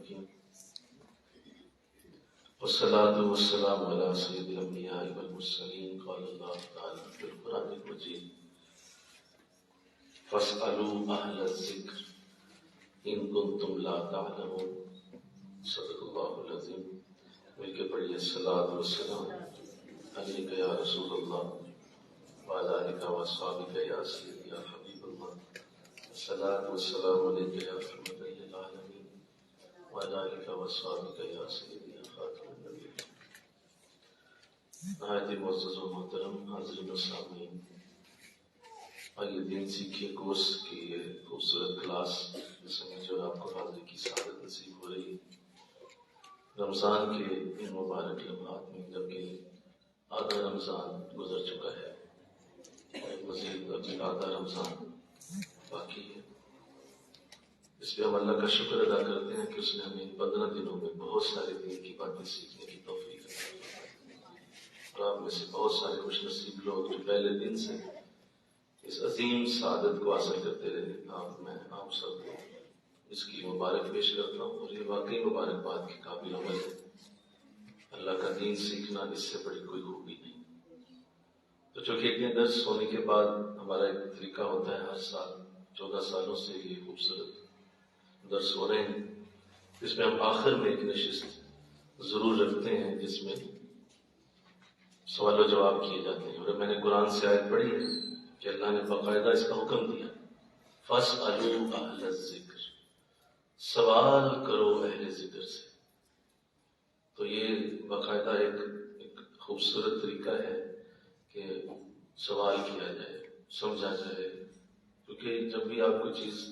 الرحیم والصلاة والسلام على سید الانبیاء والمرسلین قال اللہ تعالی فی القرآن المجید فاسألوا اہل الذکر ان کنتم لا تعلمون صدق اللہ العظیم. مل کے پڑھیے الصلاۃ والسلام علیک یا رسول اللہ وعلی آلک واصحابک یا سیدی یا حبیب اللہ. الصلاۃ والسلام علیک یا رحمۃ للعالمین وعلی آلک واصحابک یا سیدی یا خاتم النبیین. نہایت معزز و محترم حاضرین و سامعین، آئیے دین سیکھیے کورس کی یہ خوبصورت کلاس جس میں جو آپ کو حاضری کی سعادت نصیب ہو رہی ہے رمضان کے ان مبارک لمحات میں، جبکہ آدھا رمضان گزر چکا ہے اور مزید ابھی آدھا رمضان باقی ہے. اس پہ ہم اللہ کا شکر ادا کرتے ہیں کہ اس نے ہمیں 15 دنوں میں بہت سارے دین کی باتیں سیکھنے کی توفیق دی، اور آپ میں سے بہت سارے خوش نصیب لوگ جو پہلے دن سے اس عظیم سعادت کو حاصل کرتے رہے. آپ سب کو اس کی مبارک پیش کرتا ہوں، اور یہ واقعی مبارکباد کے قابل عمل ہے. اللہ کا دین سیکھنا اس سے بڑی کوئی خوبی نہیں. تو چونکہ اتنے درس ہونے کے بعد ہمارا ایک طریقہ ہوتا ہے، ہر سال 14 سالوں سے یہ خوبصورت درس ہو رہے ہیں، اس میں ہم آخر میں ایک نشست ضرور رکھتے ہیں جس میں سوال و جواب کیے جاتے ہیں. اور میں نے قرآن سے آیت پڑھی ہے کہ اللہ نے باقاعدہ اس کا حکم دیا، فاسألوا اہل الذکر، سوال کرو اہل ذکر سے. تو یہ باقاعدہ ایک خوبصورت طریقہ ہے کہ سوال کیا جائے، سمجھا جائے. کیونکہ جب بھی آپ کوئی چیز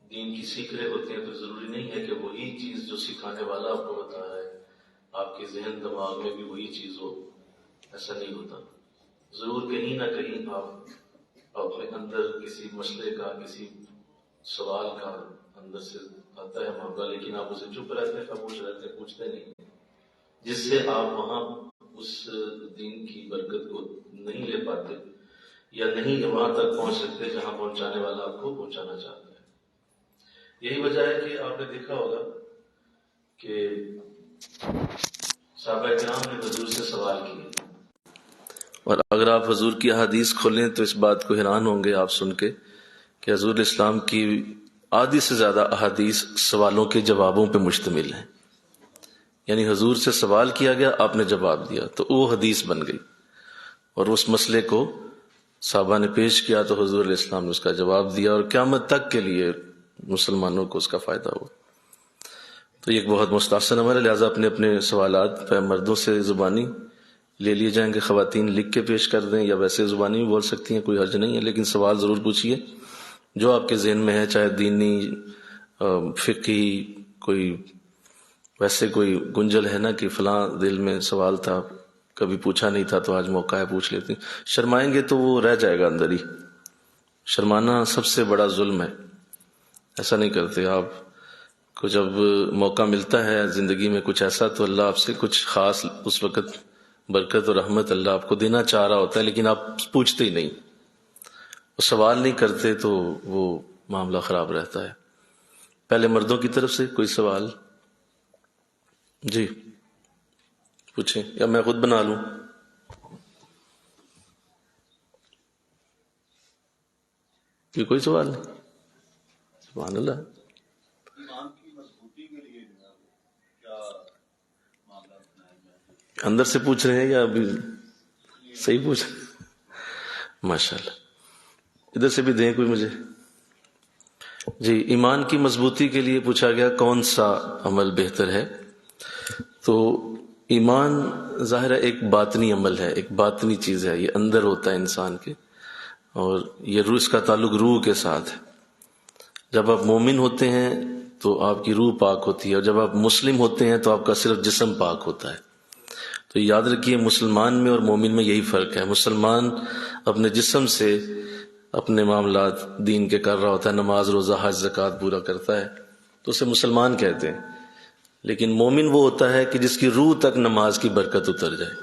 دین کی سیکھ رہے ہوتے ہیں تو ضروری نہیں ہے کہ وہی چیز جو سکھانے والا آپ کو بتا رہا ہے آپ کے ذہن دماغ میں بھی وہی چیز ہو، ایسا نہیں ہوتا. ضرور کہیں نہ کہیں آپ اپنے اندر کسی مسئلے کا، کسی سوال کا اندر سے آتا ہے معاملہ، لیکن آپ اسے چپ رہتے ہیں، خاموش رہتے ہیں، پوچھتے نہیں، جس سے آپ وہاں اس دین کی برکت کو نہیں لے پاتے یا نہیں وہاں تک پہنچ سکتے جہاں پہنچانے والا آپ کو پہنچانا چاہتا ہے. یہی وجہ ہے کہ آپ نے دیکھا ہوگا کہ صحابہ کرام نے حضور سے سوال کیے، اور اگر آپ حضور کی احادیث کھولیں تو اس بات کو حیران ہوں گے آپ سن کے کہ حضور اسلام کی آدھی سے زیادہ احادیث سوالوں کے جوابوں پہ مشتمل ہیں. یعنی حضور سے سوال کیا گیا، آپ نے جواب دیا، تو وہ حدیث بن گئی، اور اس مسئلے کو صحابہ نے پیش کیا تو حضور علیہ السلام نے اس کا جواب دیا، اور قیامت تک کے لیے مسلمانوں کو اس کا فائدہ ہوا. تو یہ ایک بہت مستحسن عمل ہے. لہٰذا اپنے اپنے سوالات پہ مردوں سے زبانی لے لیے جائیں گے، خواتین لکھ کے پیش کر دیں یا ویسے زبانی بھی بول سکتی ہیں، کوئی حرج نہیں ہے، لیکن سوال ضرور پوچھیے جو آپ کے ذہن میں ہے، چاہے دینی، فقہی، کوئی ویسے کوئی گنجل ہے نا کہ فلاں دل میں سوال تھا کبھی پوچھا نہیں تھا تو آج موقع ہے پوچھ لیتے ہیں. شرمائیں گے تو وہ رہ جائے گا اندر ہی. شرمانا سب سے بڑا ظلم ہے، ایسا نہیں کرتے. آپ کو جب موقع ملتا ہے زندگی میں کچھ ایسا تو اللہ آپ سے کچھ خاص اس وقت برکت اور رحمت اللہ آپ کو دینا چاہ رہا ہوتا ہے، لیکن آپ پوچھتے ہی نہیں، سوال نہیں کرتے تو وہ معاملہ خراب رہتا ہے. پہلے مردوں کی طرف سے کوئی سوال؟ جی پوچھیں یا میں خود بنا لوں؟ کوئی سوال نہیں؟ سبحان اللہ. اندر سے پوچھ رہے ہیں یا ابھی صحیح پوچھ رہے ہیں؟ ماشاء اللہ. ادھر سے بھی دیں کوئی مجھے. جی، ایمان کی مضبوطی کے لیے پوچھا گیا کون سا عمل بہتر ہے. تو ایمان ظاہر ہے ایک باطنی عمل ہے، ایک باطنی چیز ہے، یہ اندر ہوتا ہے انسان کے، اور یہ روح، اس کا تعلق روح کے ساتھ ہے. جب آپ مومن ہوتے ہیں تو آپ کی روح پاک ہوتی ہے، اور جب آپ مسلم ہوتے ہیں تو آپ کا صرف جسم پاک ہوتا ہے. تو یاد رکھیے مسلمان میں اور مومن میں یہی فرق ہے. مسلمان اپنے جسم سے اپنے معاملات دین کے کر رہا ہوتا ہے، نماز، روزہ، حج، زکوٰۃ پورا کرتا ہے تو اسے مسلمان کہتے ہیں. لیکن مومن وہ ہوتا ہے کہ جس کی روح تک نماز کی برکت اتر جائے،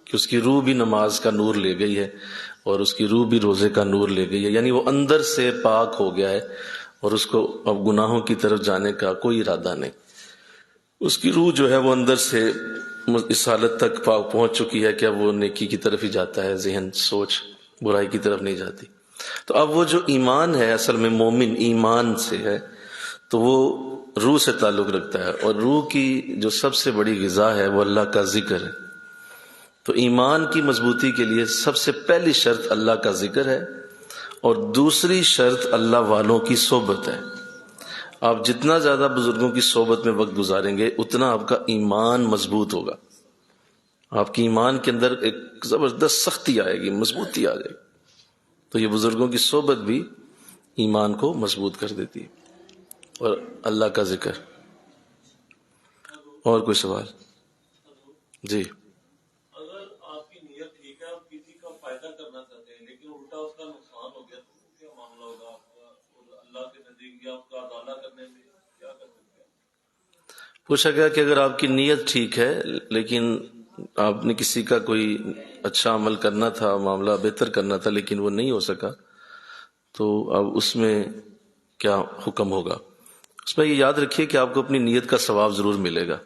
کہ اس کی روح بھی نماز کا نور لے گئی ہے اور اس کی روح بھی روزے کا نور لے گئی ہے، یعنی وہ اندر سے پاک ہو گیا ہے اور اس کو اب گناہوں کی طرف جانے کا کوئی ارادہ نہیں. اس کی روح جو ہے وہ اندر سے اس حالت تک پہنچ چکی ہے کہ اب وہ نیکی کی طرف ہی جاتا ہے، ذہن سوچ برائی کی طرف نہیں جاتی. تو اب وہ جو ایمان ہے، اصل میں مومن ایمان سے ہے، تو وہ روح سے تعلق رکھتا ہے، اور روح کی جو سب سے بڑی غذا ہے وہ اللہ کا ذکر ہے. تو ایمان کی مضبوطی کے لیے سب سے پہلی شرط اللہ کا ذکر ہے، اور دوسری شرط اللہ والوں کی صحبت ہے. آپ جتنا زیادہ بزرگوں کی صحبت میں وقت گزاریں گے اتنا آپ کا ایمان مضبوط ہوگا. آپ کی ایمان کے اندر ایک زبردست سختی آئے گی، مضبوطی آ جائے گی. تو یہ بزرگوں کی صحبت بھی ایمان کو مضبوط کر دیتی ہے، اور اللہ کا ذکر. اور کوئی سوال؟ جی. اگر آپ کی نیت ٹھیک ہے، آپ کسی کا فائدہ کرنا چاہتے ہیں لیکن الٹا اس کا نقصان ہو گیا، تو کیا معاملہ ہوگا آپ کا اور اللہ کے نزدیک، یا آپ کا عدالت کرنے میں کیا کر سکتے ہیں؟ پوچھا گیا کہ اگر آپ کی نیت ٹھیک ہے لیکن آپ نے کسی کا کوئی اچھا عمل کرنا تھا، معاملہ بہتر کرنا تھا، لیکن وہ نہیں ہو سکا، تو اب اس میں کیا حکم ہوگا؟ اس میں یہ یاد رکھیے کہ آپ کو اپنی نیت کا ثواب ضرور ملے گا.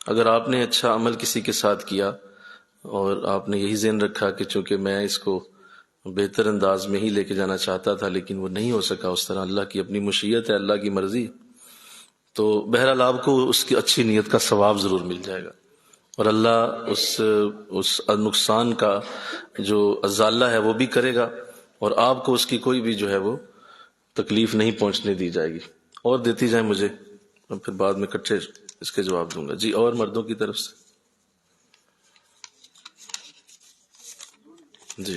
اگر آپ نے اچھا عمل کسی کے ساتھ کیا اور آپ نے یہی ذہن رکھا کہ چونکہ میں اس کو بہتر انداز میں ہی لے کے جانا چاہتا تھا لیکن وہ نہیں ہو سکا اس طرح، اللہ کی اپنی مشیت ہے، اللہ کی مرضی، تو بہرحال آپ کو اس کی اچھی نیت کا ثواب ضرور مل جائے گا، اور اللہ اس نقصان کا جو ازالہ ہے وہ بھی کرے گا، اور آپ کو اس کی کوئی بھی جو ہے وہ تکلیف نہیں پہنچنے دی جائے گی. اور دیتی جائیں مجھے، اور پھر بعد میں اکٹھے اس کے جواب دوں گا. جی. اور مردوں کی طرف سے؟ جی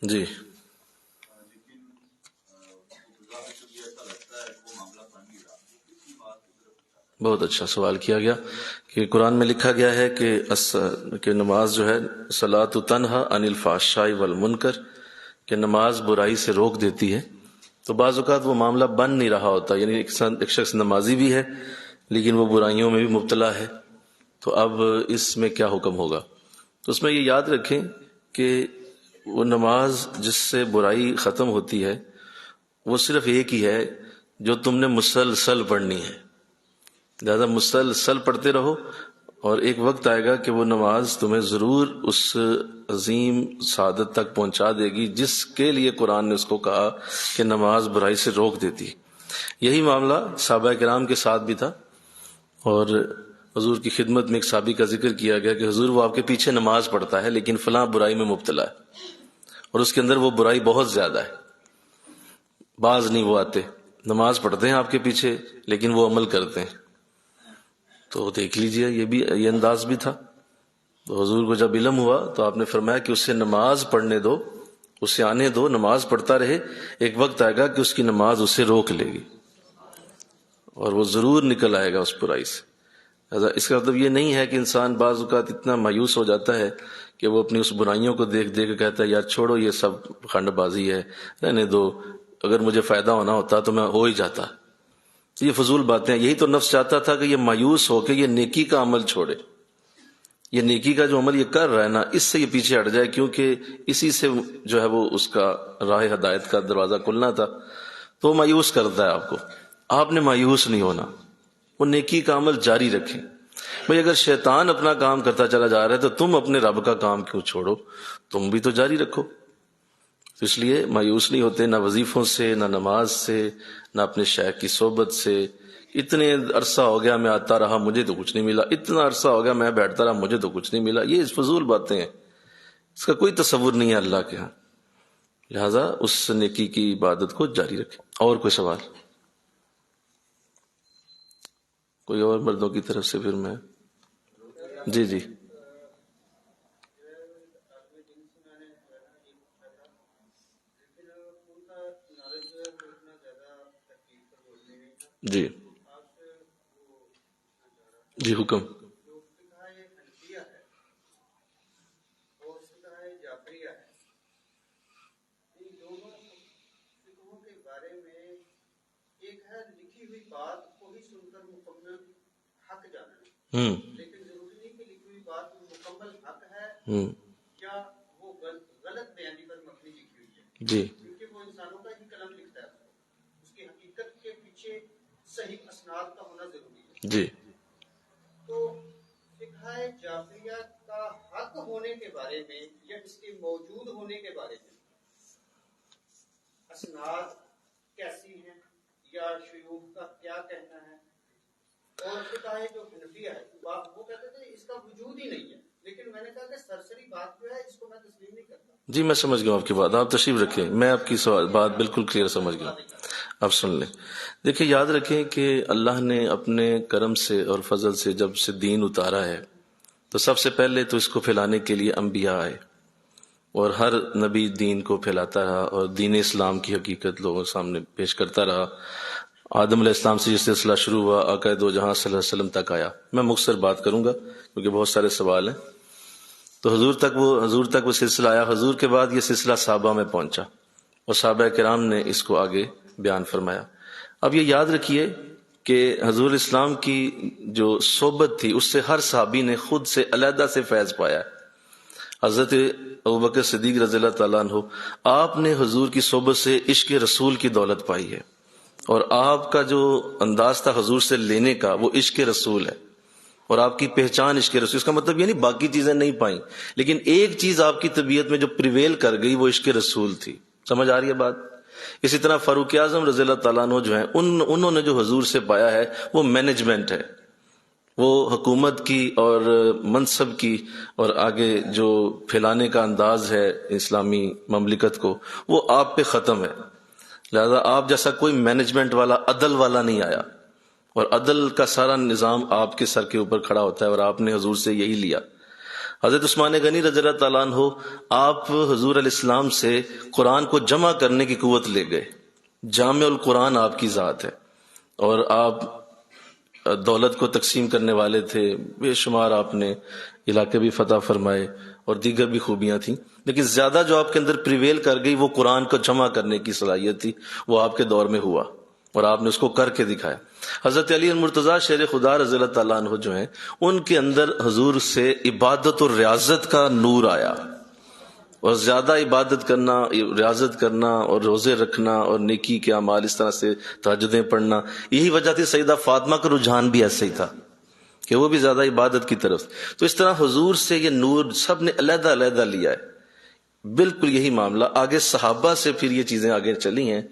جی. بہت اچھا سوال کیا گیا کہ قرآن میں لکھا گیا ہے کہ نماز جو ہے صلاۃ تنہا عن الفحشاء والمنکر، کہ نماز برائی سے روک دیتی ہے. تو بعض اوقات وہ معاملہ بن نہیں رہا ہوتا، یعنی ایک شخص نمازی بھی ہے لیکن وہ برائیوں میں بھی مبتلا ہے، تو اب اس میں کیا حکم ہوگا؟ تو اس میں یہ یاد رکھیں کہ وہ نماز جس سے برائی ختم ہوتی ہے وہ صرف ایک ہی ہے جو تم نے مسلسل پڑھنی ہے. لہٰذا مسلسل پڑھتے رہو، اور ایک وقت آئے گا کہ وہ نماز تمہیں ضرور اس عظیم سعادت تک پہنچا دے گی جس کے لیے قرآن نے اس کو کہا کہ نماز برائی سے روک دیتی. یہی معاملہ صحابہ کرام کے ساتھ بھی تھا، اور حضور کی خدمت میں ایک صحابی کا ذکر کیا گیا کہ حضور وہ آپ کے پیچھے نماز پڑھتا ہے لیکن فلاں برائی میں مبتلا ہے، اور اس کے اندر وہ برائی بہت زیادہ ہے، باز نہیں وہ آتے، نماز پڑھتے ہیں آپ کے پیچھے لیکن وہ عمل کرتے ہیں. تو دیکھ لیجئے یہ انداز بھی تھا. تو حضور کو جب علم ہوا تو آپ نے فرمایا کہ اسے نماز پڑھنے دو، اسے آنے دو، نماز پڑھتا رہے، ایک وقت آئے گا کہ اس کی نماز اسے روک لے گی اور وہ ضرور نکل آئے گا اس برائی سے. اس کا مطلب یہ نہیں ہے کہ انسان بعض اوقات اتنا مایوس ہو جاتا ہے کہ وہ اپنی اس برائیوں کو دیکھ دیکھ کے کہتا ہے یار چھوڑو یہ سب خنڈ بازی ہے، رہنے دو، اگر مجھے فائدہ ہونا ہوتا تو میں ہو ہی جاتا. یہ فضول باتیں ہیں. یہی تو نفس چاہتا تھا کہ یہ مایوس ہو کے یہ نیکی کا عمل چھوڑے، یہ نیکی کا جو عمل یہ کر رہا ہے نا اس سے یہ پیچھے ہٹ جائے، کیونکہ اسی سے جو ہے وہ اس کا راہ ہدایت کا دروازہ کھلنا تھا. تو وہ مایوس کرتا ہے آپ کو. آپ نے مایوس نہیں ہونا، وہ نیکی کا عمل جاری رکھیں. بھئی اگر شیطان اپنا کام کرتا چلا جا رہا ہے تو تم اپنے رب کا کام کیوں چھوڑو، تم بھی تو جاری رکھو. اس لیے مایوس نہیں ہوتے، نہ وظیفوں سے، نہ نماز سے، نہ اپنے شیخ کی صحبت سے. اتنے عرصہ ہو گیا میں آتا رہا مجھے تو کچھ نہیں ملا، اتنا عرصہ ہو گیا میں بیٹھتا رہا مجھے تو کچھ نہیں ملا. یہ فضول باتیں ہیں، اس کا کوئی تصور نہیں ہے اللہ کے ہاں. لہذا اس نیکی کی عبادت کو جاری رکھیں. اور کوئی سوال؟ کوئی اور مردوں کی طرف سے؟ پھر میں جی جی جی جی حکم. ہوں لیکن ضروری نہیں کہ لکھی ہوئی بات مکمل حق ہے ہوں یا وہ غلط بیانی پر مبنی لکھی ہوئی ہے. جی کیونکہ وہ انسان اچھے صحیح اسناد کا ہونا ضروری ہے. جی. تو فقہ جعفریہ کا حق ہونے کے بارے میں یا اس کے موجود ہونے کے بارے میں اسناد کیسی ہیں یا شیوخ کا کیا کہنا ہے؟ اور فقہ جو حنفیہ ہے وہ کہتے تھے اس کا وجود ہی نہیں ہے، لیکن میں نے کہا کہ سرسری بات جو ہے اس کو میں تسلیم نہیں کرتا. جی میں سمجھ گیا آپ کی بات، آپ تشریف رکھیں، میں آپ کی بات بالکل کلیئر سمجھ گیا. اب سن لیں. دیکھیں یاد رکھیں کہ اللہ نے اپنے کرم سے اور فضل سے جب سے دین اتارا ہے تو سب سے پہلے تو اس کو پھیلانے کے لیے انبیاء آئے، اور ہر نبی دین کو پھیلاتا رہا اور دین اسلام کی حقیقت لوگوں کے سامنے پیش کرتا رہا. آدم علیہ السلام سے یہ سلسلہ شروع ہوا، آقا دو جہاں صلی اللہ علیہ وسلم تک آیا. میں مختصر بات کروں گا کیونکہ بہت سارے سوال ہیں. تو حضور تک وہ سلسلہ آیا. حضور کے بعد یہ سلسلہ صحابہ میں پہنچا اور صحابہ کرام نے اس کو آگے بیان فرمایا. اب یہ یاد رکھیے کہ حضور اسلام کی جو صحبت تھی اس سے ہر صحابی نے خود سے علیحدہ سے فیض پایا ہے. حضرت ابوبکر صدیق رضی اللہ تعالیٰ عنہ، آپ نے حضور کی صحبت سے عشق رسول کی دولت پائی ہے، اور آپ کا جو انداز تھا حضور سے لینے کا وہ عشق رسول ہے، اور آپ کی پہچان عشق رسول. اس کا مطلب یہ نہیں باقی چیزیں نہیں پائیں، لیکن ایک چیز آپ کی طبیعت میں جو پریویل کر گئی وہ عشق رسول تھی. سمجھ آ رہی ہے بات؟ اسی طرح فاروق اعظم رضی اللہ تعالیٰ عنہ جو ہیں انہوں نے جو حضور سے پایا ہے وہ مینجمنٹ ہے، وہ حکومت کی اور منصب کی اور آگے جو پھیلانے کا انداز ہے اسلامی مملکت کو وہ آپ پہ ختم ہے. لہذا آپ جیسا کوئی مینجمنٹ والا عدل والا نہیں آیا، اور عدل کا سارا نظام آپ کے سر کے اوپر کھڑا ہوتا ہے، اور آپ نے حضور سے یہی لیا. حضرت عثمان غنی رضی اللہ تعالیٰ عنہ، آپ حضور علیہ السلام سے قرآن کو جمع کرنے کی قوت لے گئے. جامع القرآن آپ کی ذات ہے، اور آپ دولت کو تقسیم کرنے والے تھے، بے شمار آپ نے علاقے بھی فتح فرمائے اور دیگر بھی خوبیاں تھیں، لیکن زیادہ جو آپ کے اندر پریویل کر گئی وہ قرآن کو جمع کرنے کی صلاحیت تھی. وہ آپ کے دور میں ہوا اور آپ نے اس کو کر کے دکھایا. حضرت علی المرتضیٰ شیر خدا رضی اللہ تعالیٰ عنہ جو ہیں ان کے اندر حضور سے عبادت اور ریاضت کا نور آیا، اور زیادہ عبادت کرنا، ریاضت کرنا اور روزے رکھنا اور نیکی کے اعمال اس طرح سے تہجدیں پڑھنا. یہی وجہ تھی سیدہ فاطمہ کا رجحان بھی ایسے ہی تھا کہ وہ بھی زیادہ عبادت کی طرف. تو اس طرح حضور سے یہ نور سب نے علیحدہ علیحدہ لیا ہے. بالکل یہی معاملہ آگے صحابہ سے پھر یہ چیزیں آگے چلی ہیں،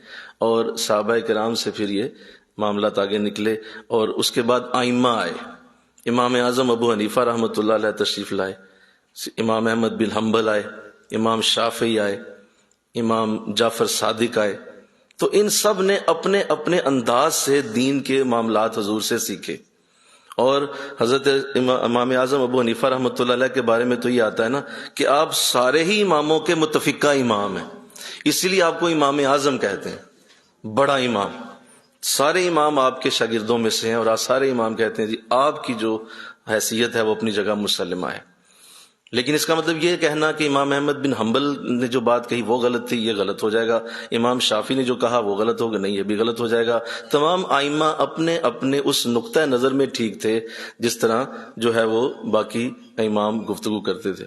اور صحابہ کرام سے پھر یہ معاملات آگے نکلے، اور اس کے بعد ائمہ آئے. امام اعظم ابو حنیفہ رحمۃ اللہ علیہ تشریف لائے، امام احمد بن حنبل آئے، امام شافعی آئے، امام جعفر صادق آئے. تو ان سب نے اپنے اپنے انداز سے دین کے معاملات حضور سے سیکھے. اور حضرت امام اعظم ابو حنیفہ رحمۃ اللہ علیہ کے بارے میں تو یہ آتا ہے نا کہ آپ سارے ہی اماموں کے متفقہ امام ہیں، اسی لیے آپ کو امام اعظم کہتے ہیں، بڑا امام. سارے امام آپ کے شاگردوں میں سے ہیں، اور آپ سارے امام کہتے ہیں جی آپ کی جو حیثیت ہے وہ اپنی جگہ مسلمہ ہے. لیکن اس کا مطلب یہ کہنا کہ امام احمد بن حنبل نے جو بات کہی وہ غلط تھی، یہ غلط ہو جائے گا. امام شافعی نے جو کہا وہ غلط ہوگا، نہیں یہ بھی غلط ہو جائے گا. تمام ائمہ اپنے اپنے اس نقطہ نظر میں ٹھیک تھے جس طرح جو ہے وہ باقی امام گفتگو کرتے تھے.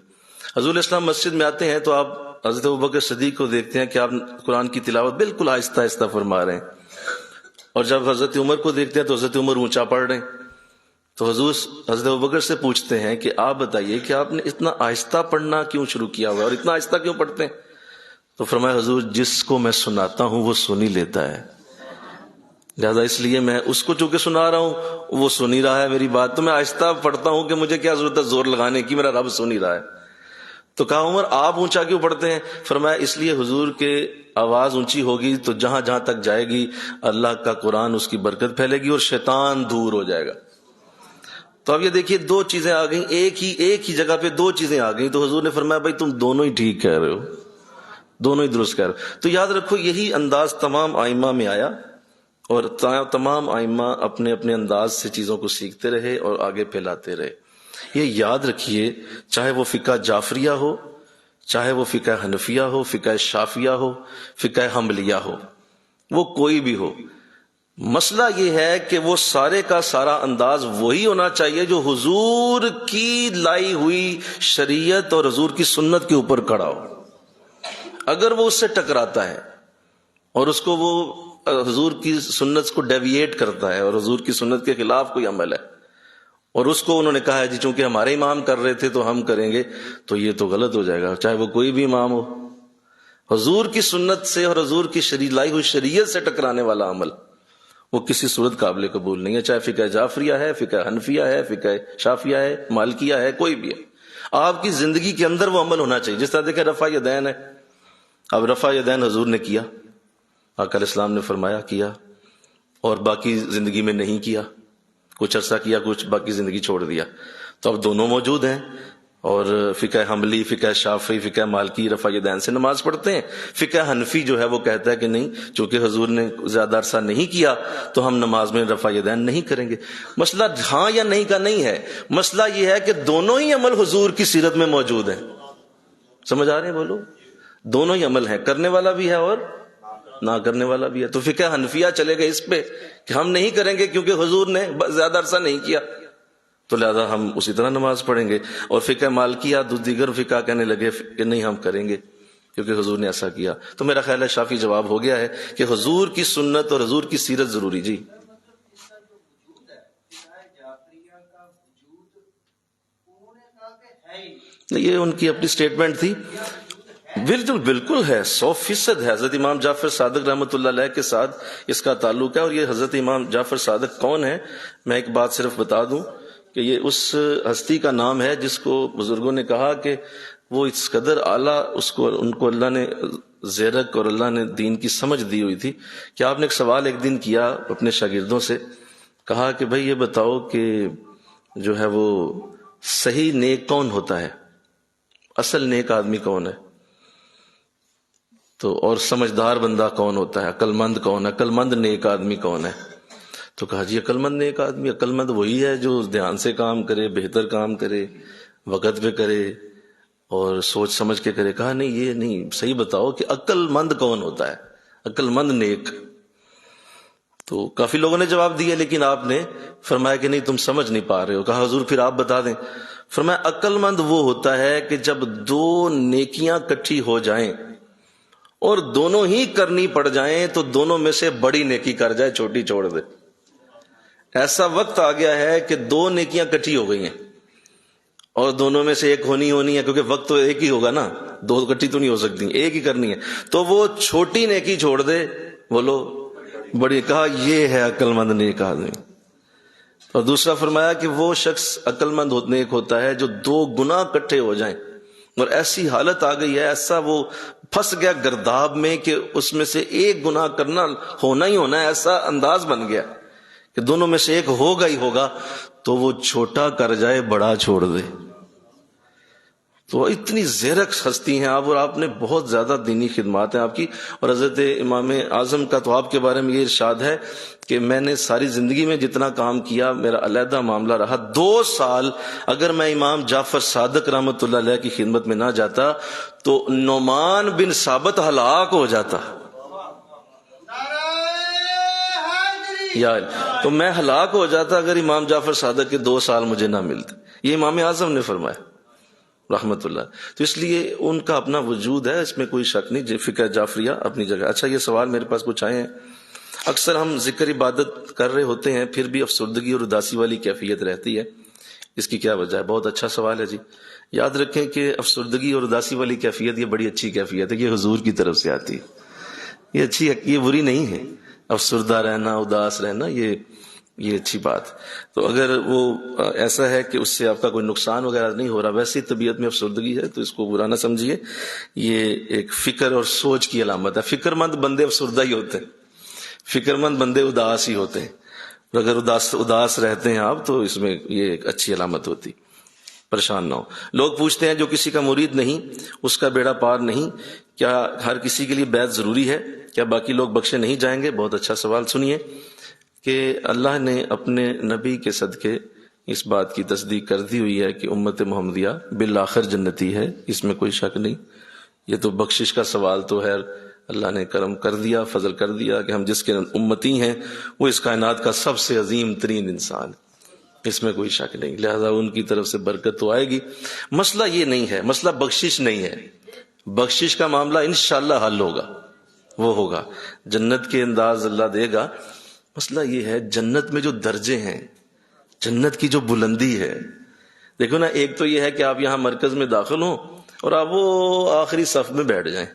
حضور اسلام مسجد میں آتے ہیں تو آپ حضرت ابوبکر صدیق کو دیکھتے ہیں کہ آپ قرآن کی تلاوت بالکل آہستہ آہستہ فرما رہے ہیں، اور جب حضرت عمر کو دیکھتے ہیں تو حضرت عمر اونچا پڑھ رہے ہیں. تو حضور حضرت ابوبکر سے پوچھتے ہیں کہ آپ بتائیے کہ آپ نے اتنا آہستہ پڑھنا کیوں شروع کیا ہوا ہے اور اتنا آہستہ کیوں پڑھتے ہیں؟ تو فرمایا حضور جس کو میں سناتا ہوں وہ سن ہی لیتا ہے، لہذا اس لیے میں اس کو چونکہ سنا رہا ہوں وہ سن ہی رہا ہے میری بات، تو میں آہستہ پڑھتا ہوں کہ مجھے کیا ضرورت ہے زور لگانے کی، میرا رب سن ہی رہا ہے. تو کہا عمر آپ اونچا کیوں پڑھتے ہیں؟ فرمایا اس لیے حضور کے آواز اونچی ہوگی تو جہاں جہاں تک جائے گی اللہ کا قرآن اس کی برکت پھیلے گی اور شیطان دور ہو جائے گا. تو اب یہ دیکھیے دو چیزیں آ گئیں، ایک ہی جگہ پہ دو چیزیں آ گئیں. تو حضور نے فرمایا بھائی تم دونوں ہی ٹھیک کہہ رہے ہو، دونوں ہی درست کہہ رہے ہو. تو یاد رکھو یہی انداز تمام ائمہ میں آیا، اور تمام ائمہ اپنے اپنے انداز سے چیزوں کو سیکھتے رہے اور آگے پھیلاتے رہے. یہ یاد رکھیے چاہے وہ فقہ جعفریہ ہو، چاہے وہ فقہ حنفیہ ہو، فقہ شافعیہ ہو، فقہ حنبلیہ ہو، وہ کوئی بھی ہو، مسئلہ یہ ہے کہ وہ سارے کا سارا انداز وہی ہونا چاہیے جو حضور کی لائی ہوئی شریعت اور حضور کی سنت کے اوپر کھڑا ہو. اگر وہ اس سے ٹکراتا ہے اور اس کو وہ حضور کی سنت کو ڈیویٹ کرتا ہے اور حضور کی سنت کے خلاف کوئی عمل ہے اور اس کو انہوں نے کہا ہے جی چونکہ ہمارے امام کر رہے تھے تو ہم کریں گے، تو یہ تو غلط ہو جائے گا، چاہے وہ کوئی بھی امام ہو۔ حضور کی سنت سے اور حضور کی لائی ہوئی شریعت سے ٹکرانے والا عمل وہ کسی صورت قابل قبول نہیں ہے، چاہے فقہ جعفریہ ہے، فقہ حنفیہ ہے، فقہ شافیہ ہے، مالکیہ ہے، کوئی بھی ہے۔ آپ کی زندگی کے اندر وہ عمل ہونا چاہیے، جس طرح دیکھیں رفع یدین ہے، اب رفع یدین حضور نے کیا، آقا علیہ السلام نے فرمایا کیا، اور باقی زندگی میں نہیں کیا، کچھ عرصہ کیا، کچھ باقی زندگی چھوڑ دیا، تو اب دونوں موجود ہیں، اور فقہ حنبلی، فقہ شافعی، فقہ مالکی رفع یدین سے نماز پڑھتے ہیں۔ فقہ حنفی جو ہے وہ کہتا ہے کہ نہیں، چونکہ حضور نے زیادہ عرصہ نہیں کیا تو ہم نماز میں رفع یدین نہیں کریں گے۔ مسئلہ ہاں یا نہیں کا نہیں ہے، مسئلہ یہ ہے کہ دونوں ہی عمل حضور کی سیرت میں موجود ہیں۔ سمجھ آ رہے ہیں؟ بولو، دونوں ہی عمل ہیں، کرنے والا بھی ہے اور نہ کرنے والا بھی ہے۔ تو فقہ حنفیہ چلے گئے اس پہ کہ ہم نہیں کریں گے کیونکہ حضور نے زیادہ عرصہ نہیں کیا، تو لہذا ہم اسی طرح نماز پڑھیں گے، اور فقہ مالکیہ دیگر فقہ کہنے لگے کہ نہیں ہم کریں گے کیونکہ حضور نے ایسا کیا۔ تو میرا خیال ہے شافی جواب ہو گیا ہے کہ حضور کی سنت اور حضور کی سیرت ضروری۔ جی یہ ان کی اپنی سٹیٹمنٹ تھی، بالکل ہے، 100% ہے۔ حضرت امام جعفر صادق رحمۃ اللہ علیہ کے ساتھ اس کا تعلق ہے، اور یہ حضرت امام جعفر صادق کون ہے، میں ایک بات صرف بتا دوں کہ یہ اس ہستی کا نام ہے جس کو بزرگوں نے کہا کہ وہ اس قدر اعلیٰ، ان کو اللہ نے زیرک اور اللہ نے دین کی سمجھ دی ہوئی تھی کہ آپ نے ایک سوال ایک دن کیا اپنے شاگردوں سے، کہا کہ بھائی یہ بتاؤ کہ جو ہے وہ صحیح نیک کون ہوتا ہے، اصل نیک آدمی کون ہے، تو اور سمجھدار بندہ کون ہوتا ہے، عقل مند کون ہے، عقل مند نیک آدمی کون ہے؟ تو کہا جی عقل مند نیک آدمی، عقل مند وہی ہے جو دھیان سے کام کرے، بہتر کام کرے، وقت پہ کرے اور سوچ سمجھ کے کرے۔ کہا نہیں، یہ نہیں، صحیح بتاؤ کہ عقل مند کون ہوتا ہے، عقل مند نیک۔ تو کافی لوگوں نے جواب دیا، لیکن آپ نے فرمایا کہ نہیں تم سمجھ نہیں پا رہے ہو۔ کہا حضور پھر آپ بتا دیں۔ فرمایا عقل مند وہ ہوتا ہے کہ جب دو نیکیاں کٹھی ہو جائیں اور دونوں ہی کرنی پڑ جائیں تو دونوں میں سے بڑی نیکی کر جائے، چھوٹی چھوڑ دے۔ ایسا وقت آ گیا ہے کہ دو نیکیاں کٹھی ہو گئی ہیں اور دونوں میں سے ایک ہونی ہے، کیونکہ وقت تو ایک ہی ہوگا نا، دو کٹھی تو نہیں ہو سکتی، ایک ہی کرنی ہے، تو وہ چھوٹی نیکی چھوڑ دے، بولو بڑی۔ کہا یہ ہے عقل مند نیک آدمی۔ اور دوسرا فرمایا کہ وہ شخص عقل مند نیک ہوتا ہے جو دو گناہ کٹھے ہو جائیں، اور ایسی حالت آ گئی ہے، ایسا وہ پھنس گیا گرداب میں کہ اس میں سے ایک گناہ کرنا ہونا ہی ہونا ہے، ایسا انداز بن گیا کہ دونوں میں سے ایک ہوگا ہی ہوگا، تو وہ چھوٹا کر جائے، بڑا چھوڑ دے۔ تو اتنی زیرک ہستی ہیں آپ، اور آپ نے بہت زیادہ دینی خدمات ہیں آپ کی۔ اور حضرت امام اعظم کا تو آپ کے بارے میں یہ ارشاد ہے کہ میں نے ساری زندگی میں جتنا کام کیا میرا علیحدہ معاملہ رہا، 2 سال اگر میں امام جعفر صادق رحمۃ اللہ علیہ کی خدمت میں نہ جاتا تو نعمان بن ثابت ہلاک ہو جاتا، تو میں ہلاک ہو جاتا اگر امام جعفر صادق کے 2 سال مجھے نہ ملتے۔ یہ امام اعظم نے فرمایا رحمت اللہ۔ تو اس لیے ان کا اپنا وجود ہے، اس میں کوئی شک نہیں، فقہ جعفریہ اپنی جگہ۔ اچھا یہ سوال میرے پاس کچھ آئے ہیں، اکثر ہم ذکر عبادت کر رہے ہوتے ہیں پھر بھی افسردگی اور اداسی والی کیفیت رہتی ہے، اس کی کیا وجہ ہے؟ بہت اچھا سوال ہے جی۔ یاد رکھیں کہ افسردگی اور اداسی والی کیفیت یہ بڑی اچھی کیفیت ہے، یہ حضور کی طرف سے آتی ہے، یہ اچھی ہے، یہ بری نہیں ہے۔ افسردہ رہنا، اداس رہنا، یہ اچھی بات۔ تو اگر وہ ایسا ہے کہ اس سے آپ کا کوئی نقصان وغیرہ نہیں ہو رہا، ویسی طبیعت میں افسردگی ہے تو اس کو برا نہ سمجھیے، یہ ایک فکر اور سوچ کی علامت ہے۔ فکر مند بندے افسردہ ہی ہوتے ہیں، فکر مند بندے اداس ہی ہوتے ہیں، اور اگر اداس رہتے ہیں آپ تو اس میں یہ ایک اچھی علامت ہوتی، پریشان نہ ہو۔ لوگ پوچھتے ہیں جو کسی کا مرید نہیں اس کا بیڑا پار نہیں، کیا ہر کسی کے لیے بیعت ضروری ہے؟ کیا باقی لوگ بخشے نہیں جائیں گے؟ بہت اچھا سوال۔ سنیے کہ اللہ نے اپنے نبی کے صدقے اس بات کی تصدیق کر دی ہوئی ہے کہ امت محمدیہ بالآخر جنتی ہے، اس میں کوئی شک نہیں۔ یہ تو بخشش کا سوال تو ہے، اللہ نے کرم کر دیا، فضل کر دیا کہ ہم جس کے امتی ہیں وہ اس کائنات کا سب سے عظیم ترین انسان، اس میں کوئی شک نہیں، لہذا ان کی طرف سے برکت تو آئے گی۔ مسئلہ یہ نہیں ہے، مسئلہ بخشش نہیں ہے، بخشش کا معاملہ انشاءاللہ حل ہوگا، وہ ہوگا. جنت کے انداز اللہ دے گا. مسئلہ یہ ہے جنت میں جو درجے ہیں، جنت کی جو بلندی ہے، دیکھو نا، ایک تو یہ ہے کہ آپ یہاں مرکز میں داخل ہوں اور آپ وہ آخری صف میں بیٹھ جائیں.